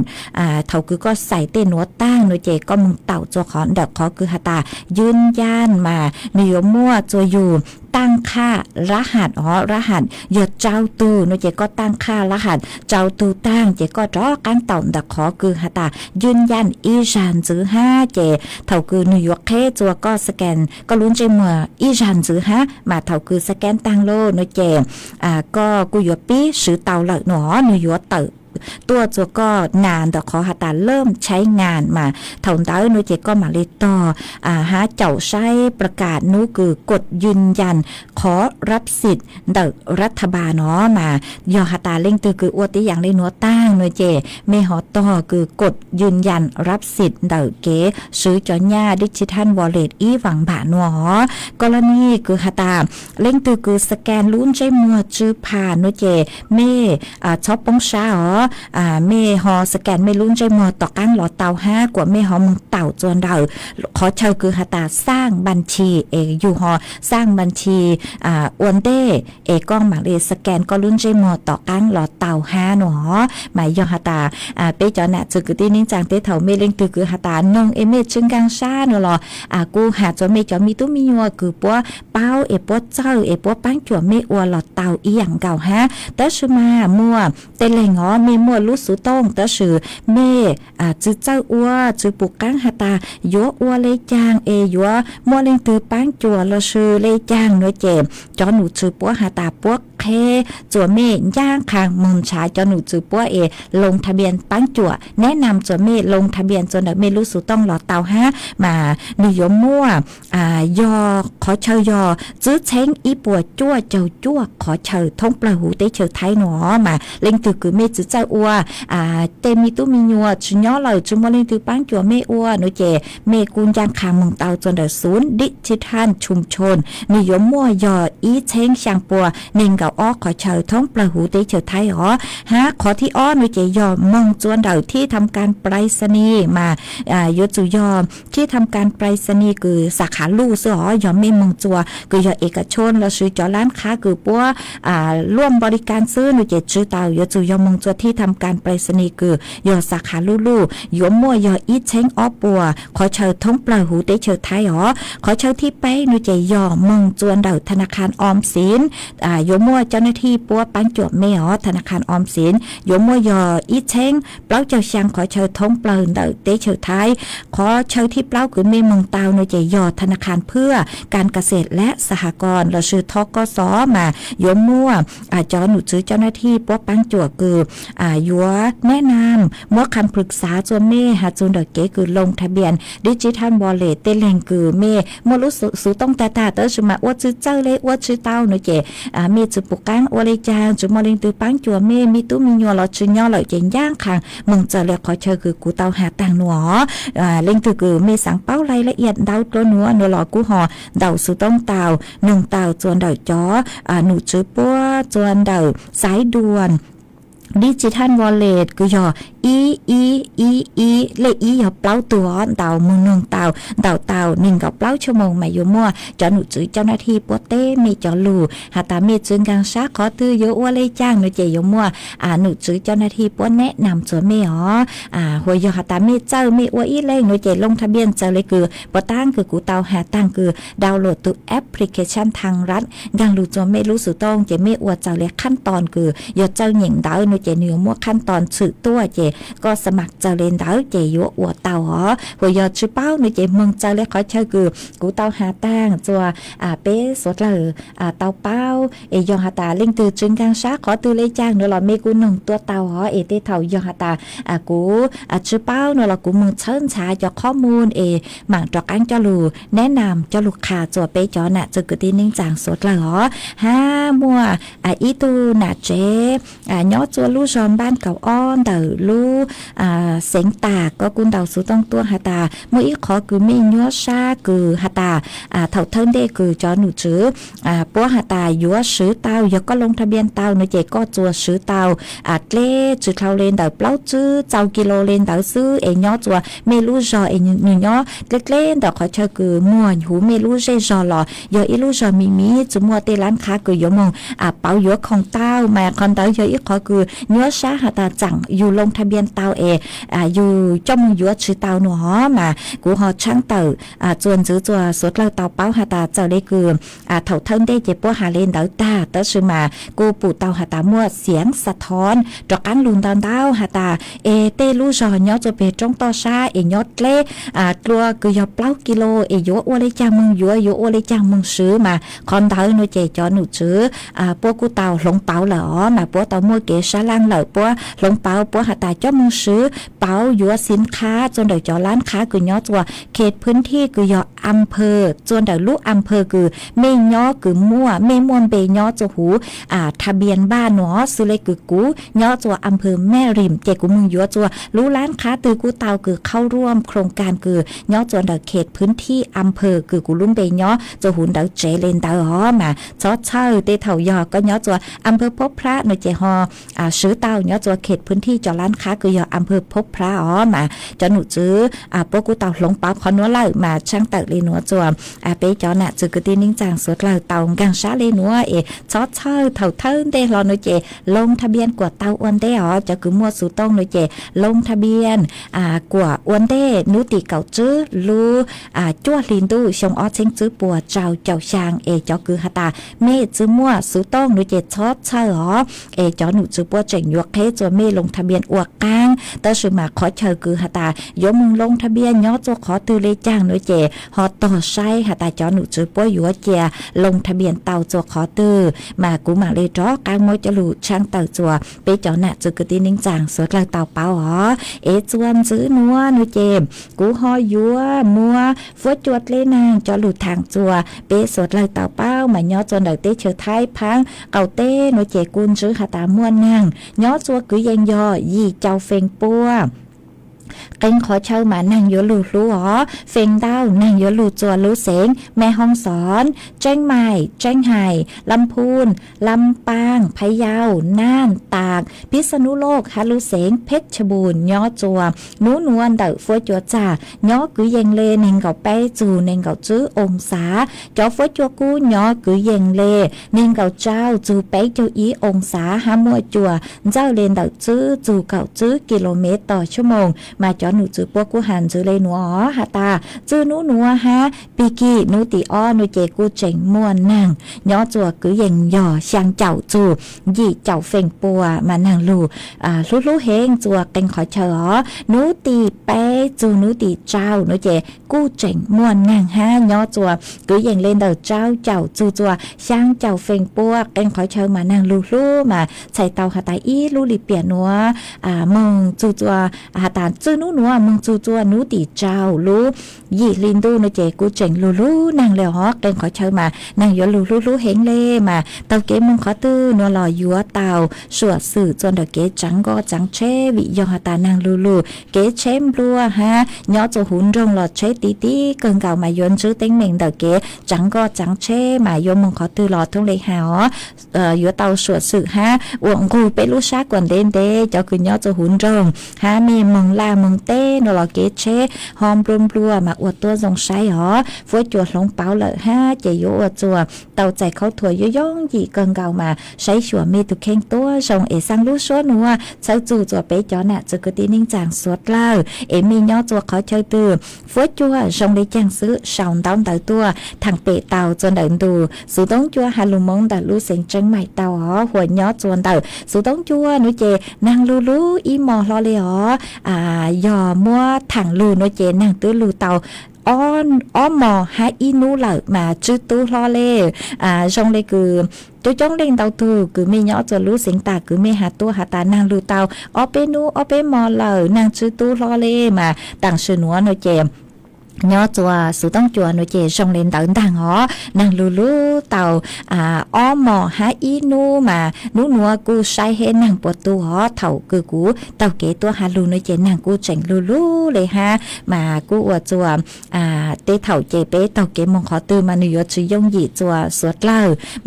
เท่าคือก็ใส่เต้นหัวตั้งโดยเจก็มึงเต่าจัวขอนเด็กขอคือหาตายืนยันมานิยมมั่วจัวอยู่ตั้งค่ารหัสรหัสยอดเจ้าตูโนเจก็ตั้งค่ารหัสเจ้าตูตั้งเจก็รอการเต่าดักขอคือหาตายืนยันอีจานจื้อห้าเจเท่าคือนิวยอร์กเคจัวก็สแกนก็ลุ้นใจมัวอีจานจื้อห้ามาเท่าคือสแกนตั้งโลโนเจก็กูยอปีซื้อเต่าเหล่าหนอนิวยอร์กเต่าตัวจัวก็นานแต่ขอหาตาเริ่มใช้งานมาเท่านั้นโนเจก็มาเลยต่อหาเจ้าใช้ประกาศนู้คือกดยืนยันขอรับสิทธิ์เด็กรัฐบาลเนาะมายอหาตาเล่งตือคืออวดที่อย่างเลยนัวตั้งโนเจไม่หอต่อคือกดยืนยันรับสิทธิ์เด็กเก๋ซื้อจอญ่าดิจิทัลวอลเล็ตอีหวังบาทนัวกรณีคือหาตาเล่งตือคือสแกนลุ้นใช้มัวจื้อผ่านโนเจเม่ช็อปปงชาเมฮอสแกนไม่ลุ้นใจมัวต่อกั้งหลอเตา5กว่าเมฮอมึงเต่าจวนเดาขอเชิญคือหาตาสร้างบัญชีอยู่ฮอสร้างบัญชีอวนเต้ก้องหมากเลยสแกนก็ลุ้นใจมัวต่อกั้งหลอเตา5หนอหมายยอหาตาเปจอนะจึกที่นิ่งจางเตเถาเมเล็งตือคือหาตานงเมจึงกังชาเนหรอกูหาจอเมจอมีตุ้มียัวคือปัวเป้าปัวเจ้าปัวปังจั่วเมอวหลอเตาอีหยังเก่าฮะแต่ชุมามัวเตเลงอ๋อเมมัวรู้สุต้องแต่ชื่อเมจื้อเจ้าอัวจื้อปุกกังหาตายัวอัวเลยจางยัวมัวเล็งตือปังจั่วละชื่อเลยจางเนเจมจอหนูจื้อปัวหาตาปัวเคจั่วเมย่างคางมุนชาจอหนูจื้อปัวลงทะเบียนปังจั่วแนะนำจั่วเมลงทะเบียนจนเมรู้สุต้องหลอเตาฮะมานิยมมั่วยอขอเชยยอจื้อเช้งอีปัวจั่วเจ้าจั่วขอเชยทงปลาหูเตเชยไทยหนอมาเล็งตือคือเมจื้อเจ้าอัวเตมีตุ้มียัวชุย้อเลยจุมอลินตือปังจั่วเมอัวโนเจเมกุนยางคางเมืองเตาจนเดศูนย์ดิจิทัลชุมชนนิยมมั่วยออีเช้งช่างปัวเน่งเก่าอ้อขอเชยท้องปลาหูเตเชยไทยฮะขอที่อ้อโนเจยอมองจวนเดาที่ทำการไปรษณีย์มายจุยอที่ทำการไปรษณีย์คือสาขาลู่เสือยอมเมมงจัวคือยอเอกชนแล้วซื้อจอร้านค้าคือปัวร่วมบริการซื้อโนเจจื้อเตายจุยอมงจัวที่ทำการไปรษณีย์คือยอสาขาลู่ยอมมั่วยออีเช้งอ้อปัวขอเชิญท้องปลาหูเตเชยไทยขอเชิญที่ไปโนเจยอมงจวนเดาธนาคารออมสินยอมมั่วเจ้าหน้าที่ปัวปังจั่วเมธนาคารออมสินยอมมั่วยออีเช้งเปล่าเจ้าช่างขอเชิญท้องปลาเดาเตเชยไทยขอเชิญที่เปล่าคือเมมงเตาโนเจยอธนาคารเพื่อการเกษตรและสหกรณ์เราชื่อทกสมายอมมั่วจอหนูซื้อเจ้าหน้าที่ปัวปังจั่วคือยัวแนะนำมั่วคำปรึกษาจวนเมหาจนเดเก๋คือลงทะเบียนดิจิทัลวอลเล็ตเตเลงคือเมมั่วรู้สูต้องตาเตอร์ชุมาอวดชื่อเจ้าเลยอวดชื่อเต้าโนเจเมจุปุกังอวดเลยจางจุมอลิงตือปังจั่วเมมีตุ้มียัวเราชื่อย่อเลยเจนย่างคางมึงจะเรียกขอเชิญคือกูเต้าหาต่างหนัวเล่งตือคือเมสังเป้ารายละเอียดเดาตัวหนัวหนูหลอกูห่อเดาสูต้องเต้าหนึ่งเต้าจวนเดาจ้อหนูชื่อปัวจวนเดาสายด่วนดิจิทัลวอลเล็ตคือยอเลอียอเปล่าตัวเต่ามือหนึ่งเต่าหนึ่งกับเปล่าชั่วโมงมาอยู่มั่วจอหนูจื้อเจ้าหน้าที่ปัวเต้มีจอลูหาตาเมจึงกังซาขอตื้อเยอะว่าเลยจ้างหนูเจยมั่วหนูจื้อเจ้าหน้าที่ปัวแนะนำจวนเมหัวยอหาตาเมเจ้าเมว่าอีเล่หนูเจลงทะเบียนเจ้าเลยคือปัวตั้งคือกูเต่าหาตั้งคือดาวน์โหลดตัวแอปพลิเคชันทางรัฐกังรู้จวนเมรู้สุต้องเจเมอวดเจ้าเลยขั้นตอนคือยอเจ้าหญิงดาวหนูเจเนื้อมั่วขั้นตอนสื่อตัวเจก็สมัครเจ้าเล่นดาวเจยัวอวดเต่าหัวยอชื่อเป้าหนูเจมึงเจ้าเลยขอเชิญคือกูเต่าหาตั้งจัวเป๊สดเลยเต่าเป้ายอหาตาเล่งตือจึงกังซาขอตือเลยจ้างหนูหล่อเมกูหนึ่งตัวเต่าเตเท่ายอหาตากูชื่อเป้าหนูหล่อกูมึงเชิญชายจอข้อมูลหมั่งจอกอังเจ้าลูแนะนำเจ้าลูกค้าจัวเป๊จอน่ะจะกึศนิ่งจางสดเลยห้ามัวอีตูน่ะเจย้อจัวลู่จอมบ้านเก่าอ้อนเดาลู่เสียงตาก็กุนเดาสูต้องตัวหาตาเมื่ออีขอคือไม่ยัวซาคือหาตาเท่าเทิงเด็กคือจอหนูจื้อปัวหาตายัวซื้อเตายัก็ลงทะเบียนเตาในเจก็จัวซื้อเตาเล่จื้อเท่าเลนเดาเปล่าจื้อเจ้ากิโลเลนเดาซื้อย้อจัวไม่รู้จอย้อเล็กเล่นเดาขอเชิญคือมัวหูไม่รู้เจจอหล่อยออีรู้จอมีจุมัวเตร้านค้าคือยมงเป่ายัวของเต้ามาคอนเตายัวอีขอคือ ยัวช้าหาตาจังอยู่ลงทะเบียนเตาอยู่จ้องยัวชื่อเตาหนูหอมากูหอช่างเตาจวนจื้อจัวสดเราเตาเป้าหาตาเจ้าได้คือเถ่าเทิงได้เจ็บปวดหาเลนเดาตาแต่ชื่อมากูปู่เตาหาตามั่วเสียงสะท้อนจอกกันลุนตอนเตาหาตาเต้ลู่จอเนาะจะเป็นจ้องต่อชายอดเล่ตัวคือยอเปล่ากิโลยัวอ้วเลยจังมึงยัวอ้วเลยจังมึงซื้อมาคอนเตาหนูเจจอหนูซื้อพวกกูเตาหลงเป้าเหรอมาพวกเตามั่วเกศลังเหรอพวกหลงเป้าพวกหาตาจ้ามึงซื้อเป้ายัวสินค้าจนเดี๋ยวจอร้านค้าคือยอตัวเขตพื้นที่คือยออำเภอจนเดี๋ยวลูกอำเภอคือเมยยอคือมั่วเมยม่วนเบยยอจะหูทะเบียนบ้านเนาะสุเลยคือกูยอตัวอำเภอแม่ริมเจกูมึงยัวตัวรู้ร้านค้าตือกูเตาคือเข้าร่วมโครงการคือยอจนเดี๋ยวเขตพื้นที่อำเภอคือกูลุ่มเบยยอจะหูเดี๋ยวเจเลนเดี๋ยวหอมาชอเช่าเตเถายอก็ยอตัวอำเภอพบพระหน่วยเจฮอซื้อเตายอตัวเขตพื้นที่จอร้านค้าคือยออำเภอพบพระมาจะหนูซื้อพวกกูเตาหลงปั๊บคอนนัวเล่ามาช่างเตะเลยนัวจัวไปจอน่ะจือกตีนิ่งจางสดเล่าเตากังชาเลยนัวชอเช่าเถ่าเทินเด้รอหน่วยเจลงทะเบียนกว่าเตาอ้วนเด้จะคือมั่วสูต้องหน่วยเจลงทะเบียนกว่าอ้วนเด้นูติเก่าจื้อลูจั่วลินดูชงอ้อเชงจื้อปัวเจ้าชางจอคือหาตาเมจื้อมั่วสูต้องหน่วยเจชอเช่าจอหนูจื้อปัวเจ๋งยวกให้จัวเมลงทะเบียนอวกกลางแต่สือมาขอเชิญคือหาตายมึงลงทะเบียนย้อจัวขอตือเลยจ้างหน่วยเจหอต่อใช้หาตาจอหนูจื้อปัวอยู่เจียลงทะเบียนเตาจัวขอตือมากูมาเลยจ้อกลางมวยจะหลุดช่างเตาจัวไปจอน่ะจือกตีนิ่งจางสดเลยเตาเป้าจวนจื้อนัวหน่วยเจกูหอยัวมัวฟัวจวดเลยนางจอหลุดทางจัวเปสดเลยเตาเป้ามาย้อจนเดาเตเชือไทยพังเก่าเต้หน่วยเจกุนจื้อหาตาม่วนนางย้อจัวกือยังยอยี่เจ้าเฟงปัวเก่งขอเช่ามานั่งยัวลูรู้หรอเฟงดาวนั่งยัวลูจัวรู้เสงแม่ห้องสอนแจ้งใหม่แจ้งไห่ลำพูนลำปางพะเยาน่านตากพิษณุโลกฮาลูเสงเพชรบูรณ์ย้อจัวนูนวลเดาฟัวจัวจ่าย้อกือเยงเลเน่งเก่าไปจูเน่งเก่าจื้อองศาจอฟัวจัวกูย้อกือเยงเลเน่งเก่าเจ้าจูไปจูอีองศาหามัวจัวเจ้าเลนเดาจื้อจูเก่าจื้อกิโลเมตรต่อชั่วโมงมาจอหนูจื้อพวกกูหันจื้อเลยหนัวหาตาจื้อหนูหนัวฮะปีกี้หนูตีอ้อหนูเจกูเจ๋งม่วนนั่งย้อจัวกือเยงย่อช่างเจ้าจูยี่เจ้าเฟงปัวมานั่งลูรู้เฮงจัวเก่งขอเชอหนูตีไปจูหนูตีเจ้าหนูเจกูเจ๋งม่วนนั่งฮะย้อจัวกือเยงเล่นเดาเจ้าจูจัวช่างเจ้าเฟงปัวเก่งขอเชอมานั่งรู้มาใส่เตาหาตาอีลูลิเปียนัวมึงจูจัวหาตาจื้อหนูหนัวมึงจูจัวหนูตีเจ้ารู้ยี่ลินดูหนูเจกูเจ๋งรู้นั่งแล้วฮอกเก่งขอเชอมานั่งยัวรู้เฮงเล่มาเตาเก๋มึงขอตื้อนัวลอยยัวเตาสวดสื่อจนเดเก๋จังก็จังเชวิยอหาตานางลูเก๋เชมรัวฮะย้อจะหุ่นรงหลอดเชตีเกินเก่ามายนชื่อเต็งเม่งเดเก๋จังก็จังเชมายนมึงขอตื้อหลอดทุ่งเลยหายัวเตาสวดสื่อฮะอวงกูไปลูกชากวนเด่นเดจะคือย้อจะหุ่นรงฮะมีมึงลามึงเต้นหลอดเก๋เชหอมรัวมาอวดตัวทรงใช้หอฟัวจวดลงเป้าเลยฮะเจโยอวดจัวเตาใจเขาถั่วย่องยี่เกินเก่ามาใช้ชัวมีตุเข่งตัวทรงสังลูกชัวนัวเช้าจู่จัวไปจอน่ะจะกตีนิ่งจางสวดเล่ามีย้อจัวเขาเชยตือฟัวจัวทรงได้จังซื้อสาวดาวเตาตัวทางเปะเตาจนเดินดูสูต้องจัวฮาลุมงแต่ลูเสียงจังใหม่เตาหัวย้อจวนเตาสูต้องจัวนุเจนางลูอีมอรอเลยยอมัวถังลูนุเจนางตื้อลูเตาอ้อมอหาอีนูเหล่ามาจื้อตู้รอเล่ทรงเลยคือตัวจ้องเล่งเตาตูคือไม่ย้อจะรู้เสียงตาคือไม่หาตัวหาตานางลูเตาอ้อเปนูอ้อเปมอเหล่านางจื้อตู้รอเล่มาต่างชื่อหนัวนุเจย้อจัวสูต้องจัวหนูเจชงเลนเตาต่างนางลูเตาอ้อมอหาอีนูมานูนัวกูใช้เห็นนางปวดตัวเถ่าคือกูเตาเกตัวหาลูหนูเจนางกูเจ๋งลูเลยฮะมากูอวดจัวเตเถ่าเจเป้เตาเกมงขอตือมาหนูยชื่อยงหยีจัวสวดเล่า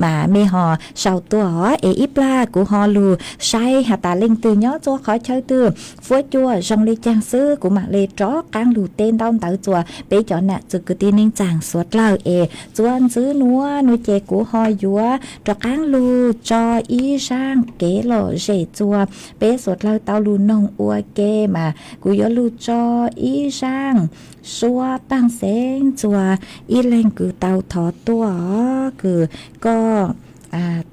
มาไม่หอเศร้าตัวอีปลากูหอลูใช้หาตาเล่งตือย้อจัวขอเชยตือฟัวจัวชงเลจังซื้อกูมาเลจ้อกลางลูเต้นดาวเตาจัว ไปจอน่ะจึกกึตีนิ่งจางสวดเล่าจวนซื้อนัวนุเจกูหอยยัวจอกางลูจออีช่างเก๋หล่อเจจัวเปสวดเล่าเตาลูนองอัวเกมากูยอลูจออีช่างชัวปังเสงจัวอีแรงคือเตาถอตัวคือก็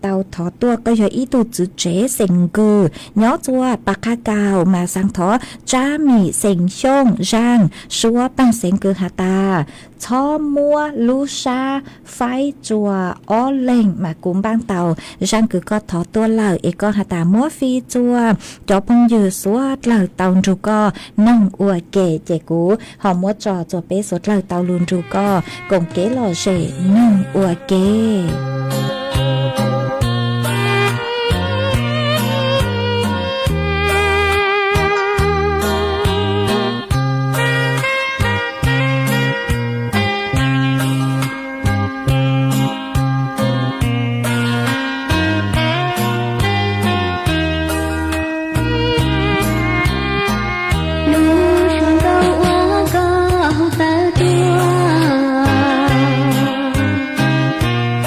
เตาถอตัวก็อย่าอีตูจืเจเซ็งกือเนาะจัวปากกากาวมาสังถอจ้ามีเซ็งช่งจางชัวปังเซ็งกือหาตาช่อมัวลูชาไฟจัวอ้อเล่งมากุมบ้างเตาจางคือก็ถอตัวเหล่าก็หาตามัวฟีจัวจอพงยือสวดเหล่าเตาจูก็นั่งอวดเก๋เจกูหอมมัวจอจัวเปสวดเหล่าเตาลุนจูก็กงเก๋หล่อเจนั่งอวดเก๋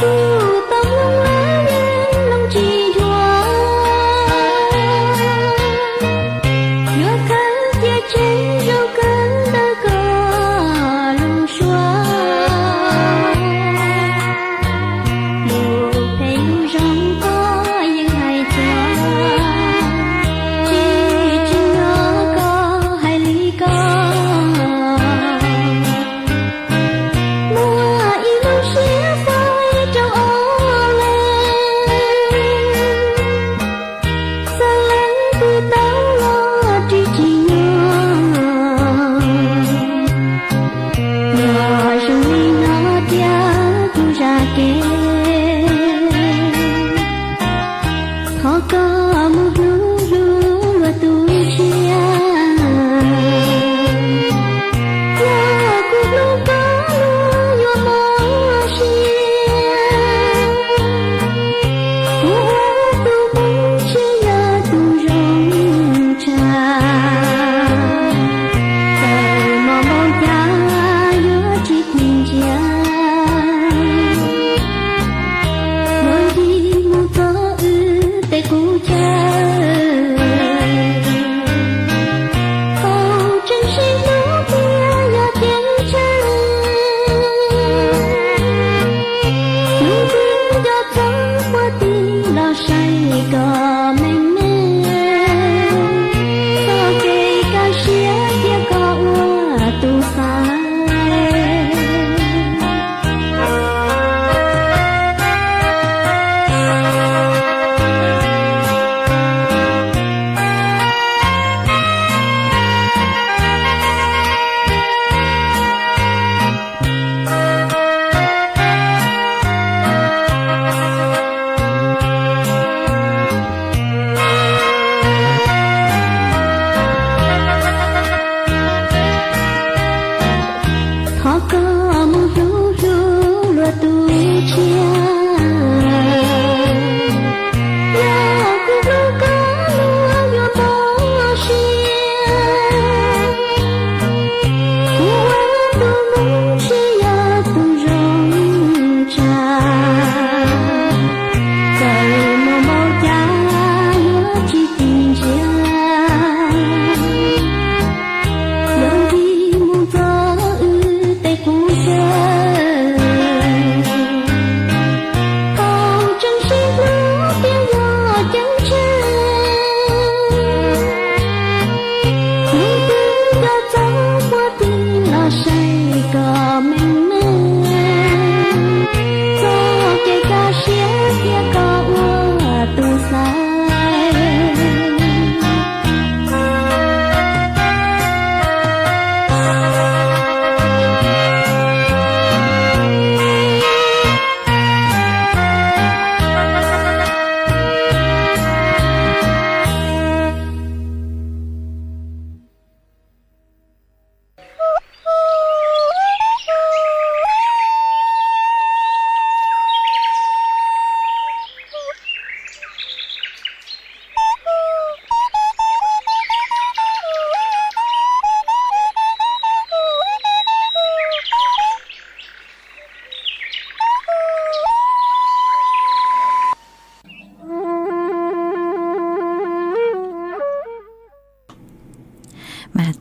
不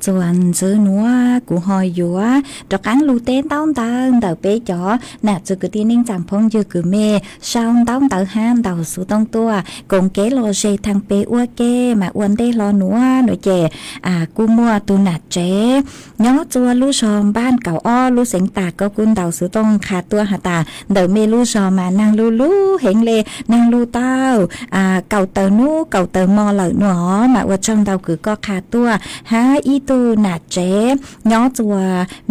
จวนซื้อนัวกูหอยอยู่ตะกังลูเต้นต้องเติมเต๋อเป๊ะจ๋อน่ะจุกตีนิ่งจังพงยืกือเมชาวต้องเต๋อห้ามเต๋อสู้ต้องตัวกงเก๋โลเจทางเป๊ะอ้วเก้มาอ้วนได้รอนัวหน่อยเจกูมัวตูหนัดเจ๊ย้อจัวลูชอมบ้านเก่าอ้อลูเสียงตาก็กุนเต๋อสู้ต้องขาตัวหาตาเด๋อเมลูชอมานั่งลูเห็นเลยนั่งลูเต้าเก่าเต๋อนู้เก่าเต๋อมอเหล่าหนอมาว่าจังเต๋อคือก็ขาตัวหาอีตูหนัดเจ๊ย้อจัว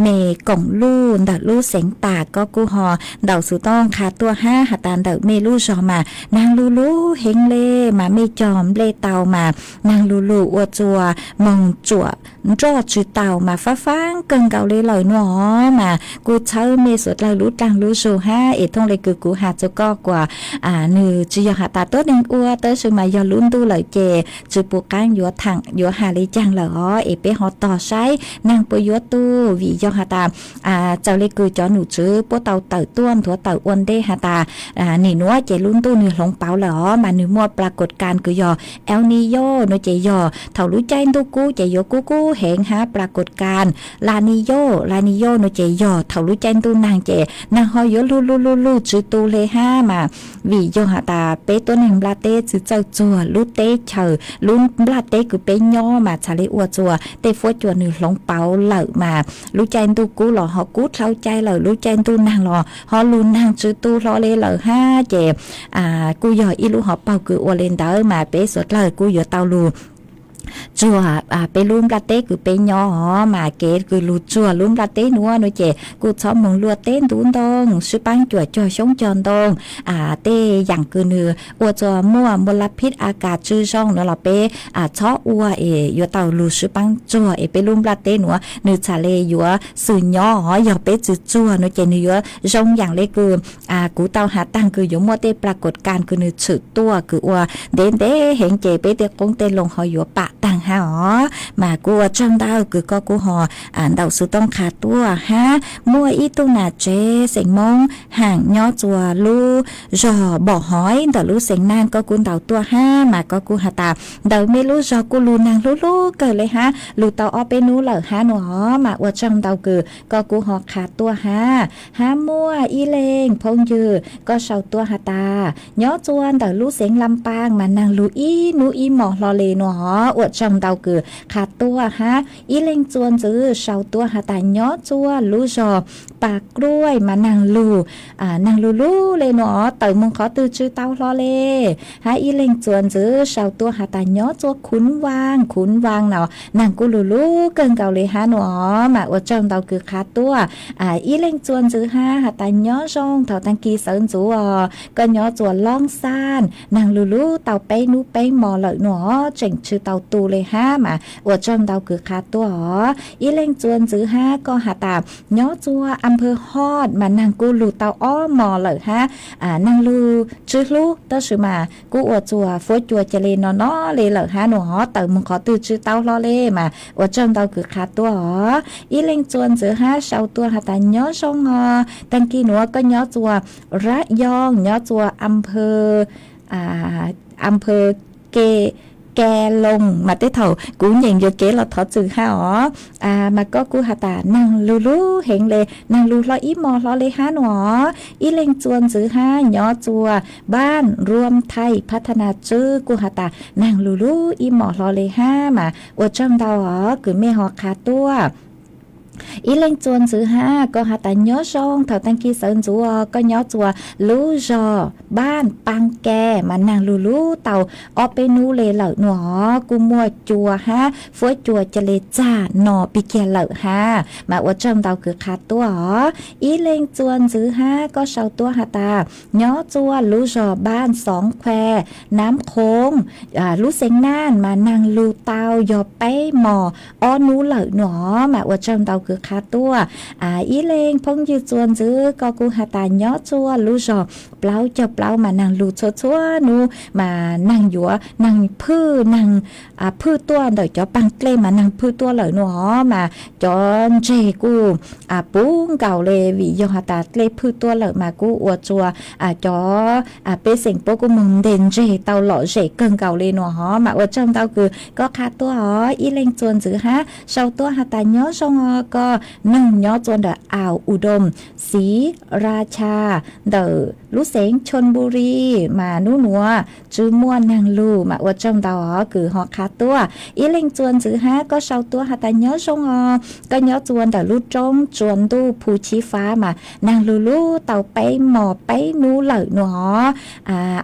เมกงลูเด๋อลูเสียงตาก็กูหอเด๋อสู้ต้องขาตัวห้าหาตาเด๋อเมลูชอมานั่งลูเห็นเลยมาไม่จอมเลเตามานั่งลูอวจัวมองจั่วรอจือเตามาฟ้างเกิงเกาเลยลอยหนอมากูเช่าเมสุดเรารู้ตังรู้โชห้าเอ็ดทงเลยคือกูหาจะก็กว่านือจีหาตาตัวนึงอัวเตอร์ชมายอลุ้นตู้เลยเจจือปูก้างยัวถังยัวหาเลยจังเหรอเอเปหอต่อใช้นางปุยัวตู้วิยอหาตาเจ้าเลยคือจอหนูจื้อปูเตาเต๋อต้วนถั่วเต๋ออ้วนได้หาตาหนีนัวเจลุ้นตู้นือหลงเปาเหรอมานือมัวปรากฏการคือยอเอลนิโยโนเจยอเท่ารู้ใจตู้กูเจยกูเห็นหาปรากฏการลานิโยโนเจยอเท่ารู้ใจตู้นางเจนางหอยลูจือตูเลยห้ามาวิยอหาตาเปตัวหนึ่งบลาเต้จือเจ้าจัวลูเต้เฉยลุ้นบลาเต้คือเป้ย่อมาชาลิอวจัวเต้ฟัวจัวหนึ่งหลงเปาเหล่ามารู้ใจตู้กูหล่อหอกูเท่าใจเหล่ารู้ใจตู้นางหล่อหอลุ้นนางจือตูรอเลยเหล่าห้าเจกูยออีลูหอเปาคืออวเลนเดอร์มาเป้สดเลยกูยอเตาลูจัวไปลุ่มลาเต้คือไปย่อมาเกตคือลูจัวลุ่มลาเต้นัวหนูเจกูชอบมึงลัวเต้นตุ้นตงสุปังจั่วจ่อชงจอนตงเต้อย่างคือเนื้ออัวจัวมั่วมลพิษอากาศชื่อช่องเนาะเราไปช้ออัวอยู่เต่าลูสุปังจัวไปลุ่มลาเต้นัวเนื้อชาเลอยู่สื่อย่ออย่าไปจืดจัวหนูเจเนื้อช่องอย่างเล็กคือกูเต่าหาตังคืออยู่มั่วเต้ปรากฏการคือเนื้อฉึกตัวคืออัวเด่นเต้เห็นเจไปเต้คงเต้ลงหอยอยู่ปะต่างหามากูจังดาวคือก็กูหอเดาสุต้องขาตัวฮะมัวอีตุนาเจเสียงมงห่างย่อจัวลูจอบ่อหอยเดาลูเสียงนางก็กูเดาตัวห้ามาก็กูหาตาเดาไม่รู้จอกูลูนางลูเกิดเลยฮะลูเตาออไปนู้เหล่าฮะหนูมาว่าจังดาวคือก็กูหอขาตัวฮะมัวอีเลงพงยือก็เฉาตัวหาตาย่อจวนเดาลูเสียงลำปางมานางลูอีนูอีหมอลอเลหนูอวดจังเตาคือขาดตัวฮะอีเล็งจวนจื้อเฉาตัวหาตาย้อจัวลูจอปากกล้วยมานางลูนางลูเลยเนาะเต๋อมึงขอตื้อชื่อเตาลอเลฮะอีเล็งจวนจื้อเฉาตัวหาตาย้อจัวขุนวางเนาะนางกูลูเกินเก่าเลยฮะเนาะมาอวดจังเตาคือขาดตัวอีเล็งจวนจื้อฮะหาตาย้อช่องเท่าตังกีเซินจัวก็ย้อจัวล่องซ่านนางลูเตาไปนูไปหมอเลยเนาะเจ๋งชื่อเตาตูเลยฮะมาอวดจังเตาคือขาดตัวอีเล่งจวนจื้อฮะก็หาตาย้อจัวอำเภอฮอดมานางกูลูเตาอ้อหมอเลยฮะนางลูจื้อลูเตอชื่อมากูอวดจัวฟัวจัวเจเลนอนอเลยเลยฮะหนูเต๋อมึงขอตื้อชื่อเตาลอเล่มาอวดจังเตาคือขาดตัวอีเล่งจวนจื้อฮะเฉาตัวหาตาย้อช่องตังกี้หนูก็ย้อจัวระยองย้อจัวอำเภอแกลงมาได้เท่ากูยังอยู่เกเราทอดจือห้ามาก็กูหาตานั่งลูเห็นเลยนั่งลูรออีมอรอเลยห้าหนออีเล็งจวนจือห้าย่อจัวบ้านรวมไทยพัฒนาจื้อกูหาตานั่งลูอีมอรอเลยห้ามาอวดจังดาวคือไม่หอขาตัวอีเล็งจวนจื้อห้าก็หาตาย้อช่องเท่าตังกีเซินจัวก็ย้อจัวลูจอบ้านปังแกมันนางลูเต่าออไปนูเลยเหล่าหนอกูมัวจัวฮะฟัวจัวจะเลจ้าหนอปีเกียเหล่าฮะมาอวดจังเต่าคือขาดตัวอีเล็งจวนจื้อห้าก็เฉาตัวหาตาย้อจัวลูจอบ้านสองแควน้ำโค้งลูเซ็งน่านมานางลูเต่ายอไปหมออ้อนูเหล่าหนอมาอวดจังเต่าคือ คือคาตัวอีเลงพงยืดจวนจื้อก็กูหาตาย้อจัวลูจอเปล่าจะเปล่ามานั่งลูชัวๆนูมานั่งอยู่นั่งพื้นั่งพื้ตัวเดี๋ยวจะปังเกลมานั่งพื้ตัวเลยหนูมาจอนเจกูปุ้งเก่าเลยวิยหาตาเกลพื้ตัวเลยมากูอวดจัวจอเปเสียงโปกูมึงเด่นเจเตาหล่อเจเกินเก่าเลยหนูมาอวดจังเตาคือก็คาตัวอีเลงจวนจื้อฮะเชาตัวหาตาย้อชงก็นึ่งย้อจวนเดออ่าวอุดมศรีราชาเดอลุเสงชนบุรีมานูหนัวจื้อม่วนนางลูมาอวดจังเตาคือหอคาตัวอีเลงจวนจื้อฮะก็เชาตัวหาตาย้อชงก็ย้อจวนเดอลุจงจวนดูภูชีฟ้ามานางลูเตาไปหมอไปนูเหล่หนู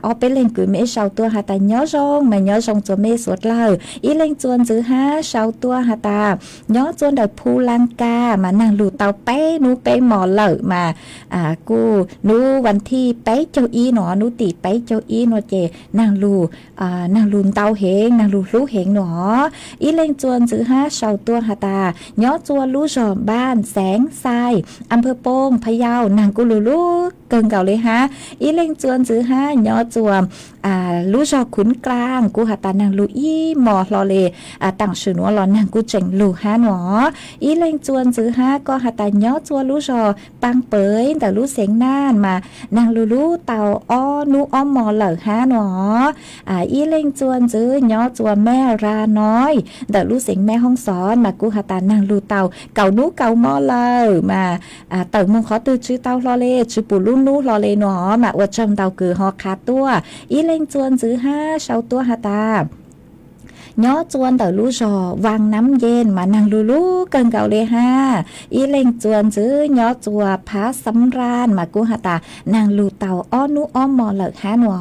เอาไปเล่นกุยเมเชาตัวหาตาย้อชงมาย้อชงจวนเมสวดเล่าอีเลงจวนจื้อฮะเชาตัวหาตาย้อจวนเดอภูลังกามานางลูเตาไปนูไปหมอเหล่มากูนูวันที่ไปเจ้าอีหนอนูตีไปเจ้าอีหนอเจนางลูนางลูเตาเหงนางลูรู้เหงหนออีเลงจวนจื้อฮะเชาตัวหาตาย้อจวนลูจอมบ้านแสงทรายอำเภอโป่งพะเยานางกูลูเกินเก่าเลยฮะอีเลงจวนจื้อฮะย้อจวนลูจอขุนกลางกูหาตานางลูอีหมอลอเลตั้งชื่อหนูลอนางกูเจ๋งลูฮะหนออีเลงจวนจื้อฮะก็หาตาย้อจวนลูจอปังเปยแต่ลูเสียงน่านมานางลูเตาอ้อนูอ้อมหมอเหล่ฮะหนออีเลงจวนจื้อย้อจวนแม่ราน้อยแต่ลูเสียงแม่ห้องสอนมากูหาตานางลูเตาเก่านูเก่าหมอเลยมาเต่ามงขอตือชื่อเตาลอเลชื่อปู่ลุ่นนูลอเลหนอมาอวดจำเตาคือฮอคาตัวอีเลงจวนจื้อฮะเชาตัวหาตาย้อจวนเต๋อลูจอวางน้ำเย็นมานางลูเกินเก่าเลยฮะอีเล่งจวนจื้อย้อจัวพาสำราญมากูหาตานางลูเตาอ้อนุอ้อมมอเหลิกฮะหนอ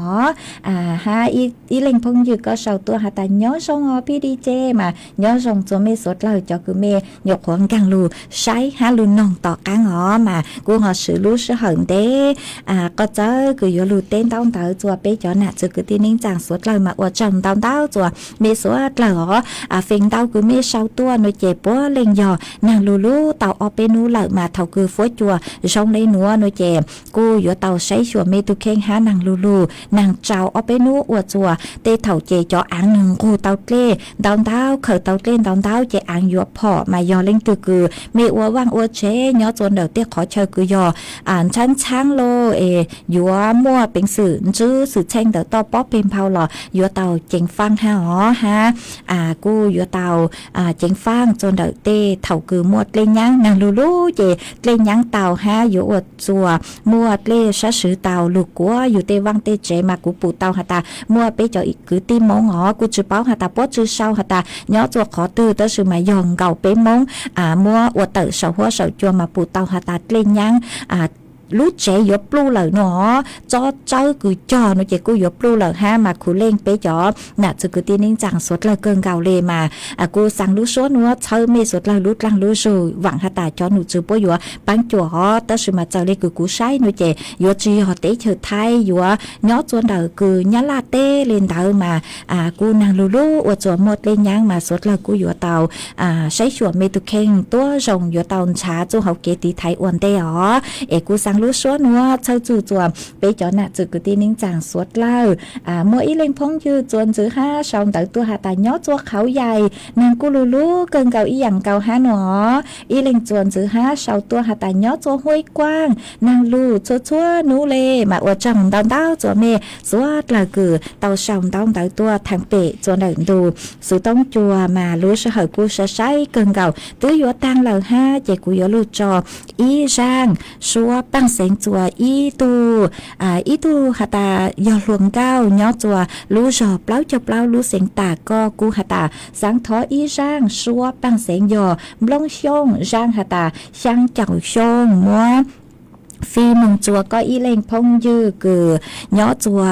ฮะอีเล่งพงยืก็เชาตัวหาตาย้อชงพี่ดีเจมาย้อชงจัวเมสดเล่าจอคือเมหยกหัวกังลูใช้ฮะลูนองต่อกังมากูหอสือลูสือเหิงเด้ก็เจอคือย้อลูเต้นต้องเต๋อจัวเป๊จอหน้าจือคือตีนิ่งจางสดเลยมาอวดจังเต้าจัวเมสวดเหรอเฟงเต้าคือเมเชาตัวหน่วยเจ็บปัวเล็งยอนางลูเต่าเอาไปนูเหล่ามาเท่าคือฟัวจัวชงเลยหนัวหน่วยเจ็บกูอยู่เต่าใช้ชัวเมตุเข่งหานางลูนางเจ้าเอาไปนูอวดจัวเตเท่าเจจออ่างหนึ่งกูเต่าเกล้ดาวเต้าเขยเต่าเกล้ดาวเต้าเจอ่างยัวพอมายอเล็งคือเมอวว่างอวดเชย้อจนเดาเตี้ยขอเชยคือยชั้นช้างโลยัวมั่วเป็นสื่อจื้อสื่อเช่งเดาต่อป๊อปเป็นเผาหล่อยัวเต่าเจงฟังฮะกูอยู่เตาเจงฟางจนเดเตเถ่าคือมวดเล่นยังนางลูเจเล่นยังเตาฮะอยู่อดจัวมวดเล่ชะสือเตาลูกกัวอยู่เตวังเตเจมากูปูเตาหาตามวดไปจ่ออีกคือตีมงกูจือเป้าหาตาป้อจือเศร้าหาตาย้อจัวขอตื้อตะสือมายองเก่าเป้มงมัวอวดเต๋อเสาหัวเสาจัวมาปูเตาหาตาเล่นยังlúc trẻ yếu plu lời nó cho cháu cứ cho nó chỉ cứ yếu plu lời ha mà cứ lên bé chó nè chứ cứ tin rằng suốt lời cơn gạo lê mà cô sang lúc số nữa chơi mê suốt lời lúc lăng lúc rồi vặn hạt tài cho nụ chữ bố yếu bán chùa ta sự mà chơi lên cứ cú sai nó chỉ yếu chi họ tế chờ thay yếu nhớ chuồn đời cứ nhớ là tê lên đầu mà cô nàng lú lú ở chỗ một lên nhang mà suốt lời cô yếu tàu say chùa mê tu khen tua rồng yếu tàu trả cho học kế tí thấy uốn tê ó cô sang lúc số nữa chơi chủ chùa bây giờ nè chữ cứ tin rằng suốt lâu mỗi ý lên phong như chuồn chữ ha xong tới tua hà tài nhớ chùa khẩu dài nàng cô lú lú cơn cầu ý rằng cầu ha nó ý lên chuồn chữ ha sau tua hà tài nhớ chùa huy quang nàng lú chùa chùa nú lê mà ở trong đào đào chùa mẹ suốt là cứ tàu xong tàu tới tua thằng bể chùa đợn đủ sự tông chùa mà lú sẽ hỏi cô sẽ say cơn cầu tứ yếu tăng lờ ha chỉ cô yếu lú cho ý rằng xua băng sen chùa ý tu hà ta do luồng cao nhớ chùa lú rò plau cho plau lú sen tà co cô hà ta sáng thó ý rằng xua băng sen do blong xiong rằng hà ta sang chào xiong mua phi mừng chùa có ý lên phong dư cứ nhớ chùa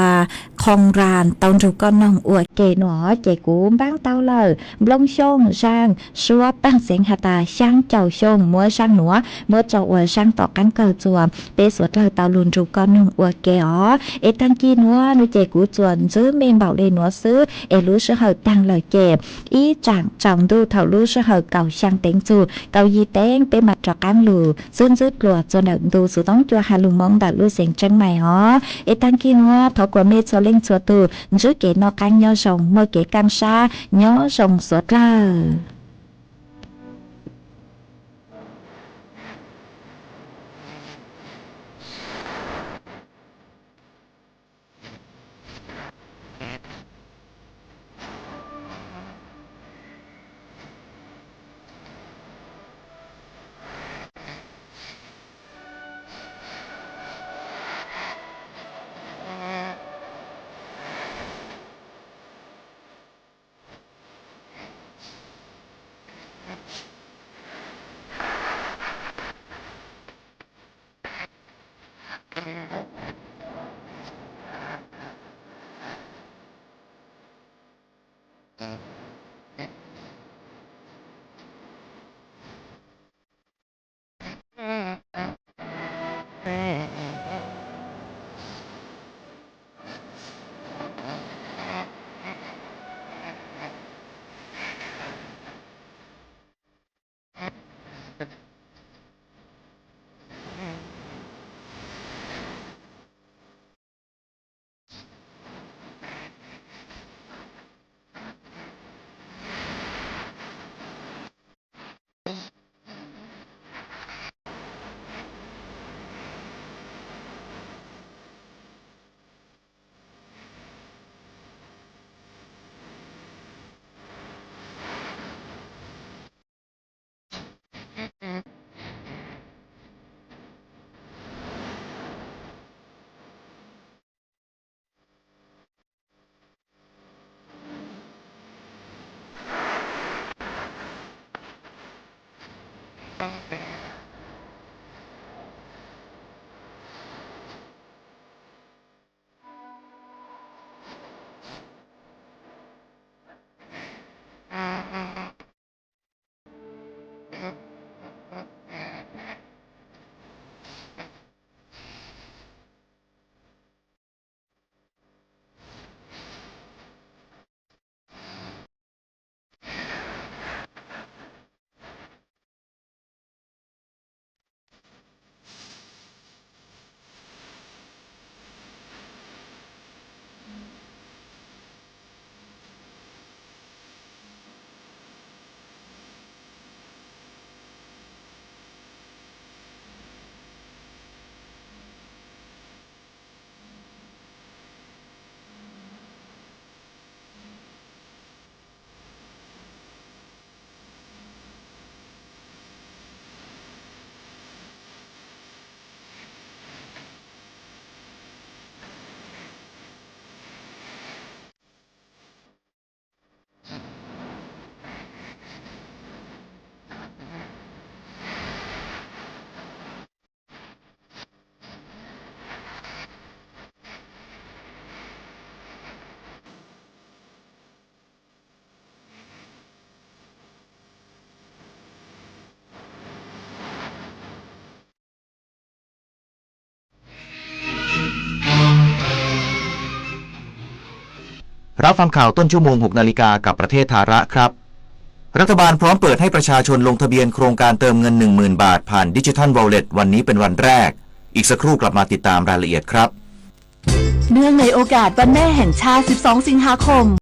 Khong ràn tông rù con nông ua kê nó chè cú bán tao lờ Blông xông sang xua bán xén hà tà sang chầu xông mua sang nữa mua chầu ua sang tỏ cắn cờ chùa bê suốt lờ tao luôn rù con nông ua kê ó ê tăng chi nữa nu chè cú chuồn giữ men bảo lê nó xứ ê lú sư hờ tăng lời chè ý chẳng trọng đu thảo lú sư hờ cầu sang tiếng chù cầu y tên bê mặt trọ cán lù dương dứt lùa cho nợ đu sự tống chùa hà lù mong đã lú xén chân mày ó ê tăng chi nữa thọ của mê cho lên chùa tù giữ kể nó căng nhau rồng mơ kể căng xa nhó rồng suốt lờรับฟังข่าวต้นชั่วโมง 6 นาฬิกากับประเทศธาระครับรัฐบาลพร้อมเปิดให้ประชาชนลงทะเบียนโครงการเติมเงิน 10,000 บาทผ่านดิจิทัลวอลเล็ตวันนี้เป็นวันแรกอีกสักครู่กลับมาติดตามรายละเอียดครับเนื่องในโอกาสวันแม่แห่งชาติ 12 สิงหาคม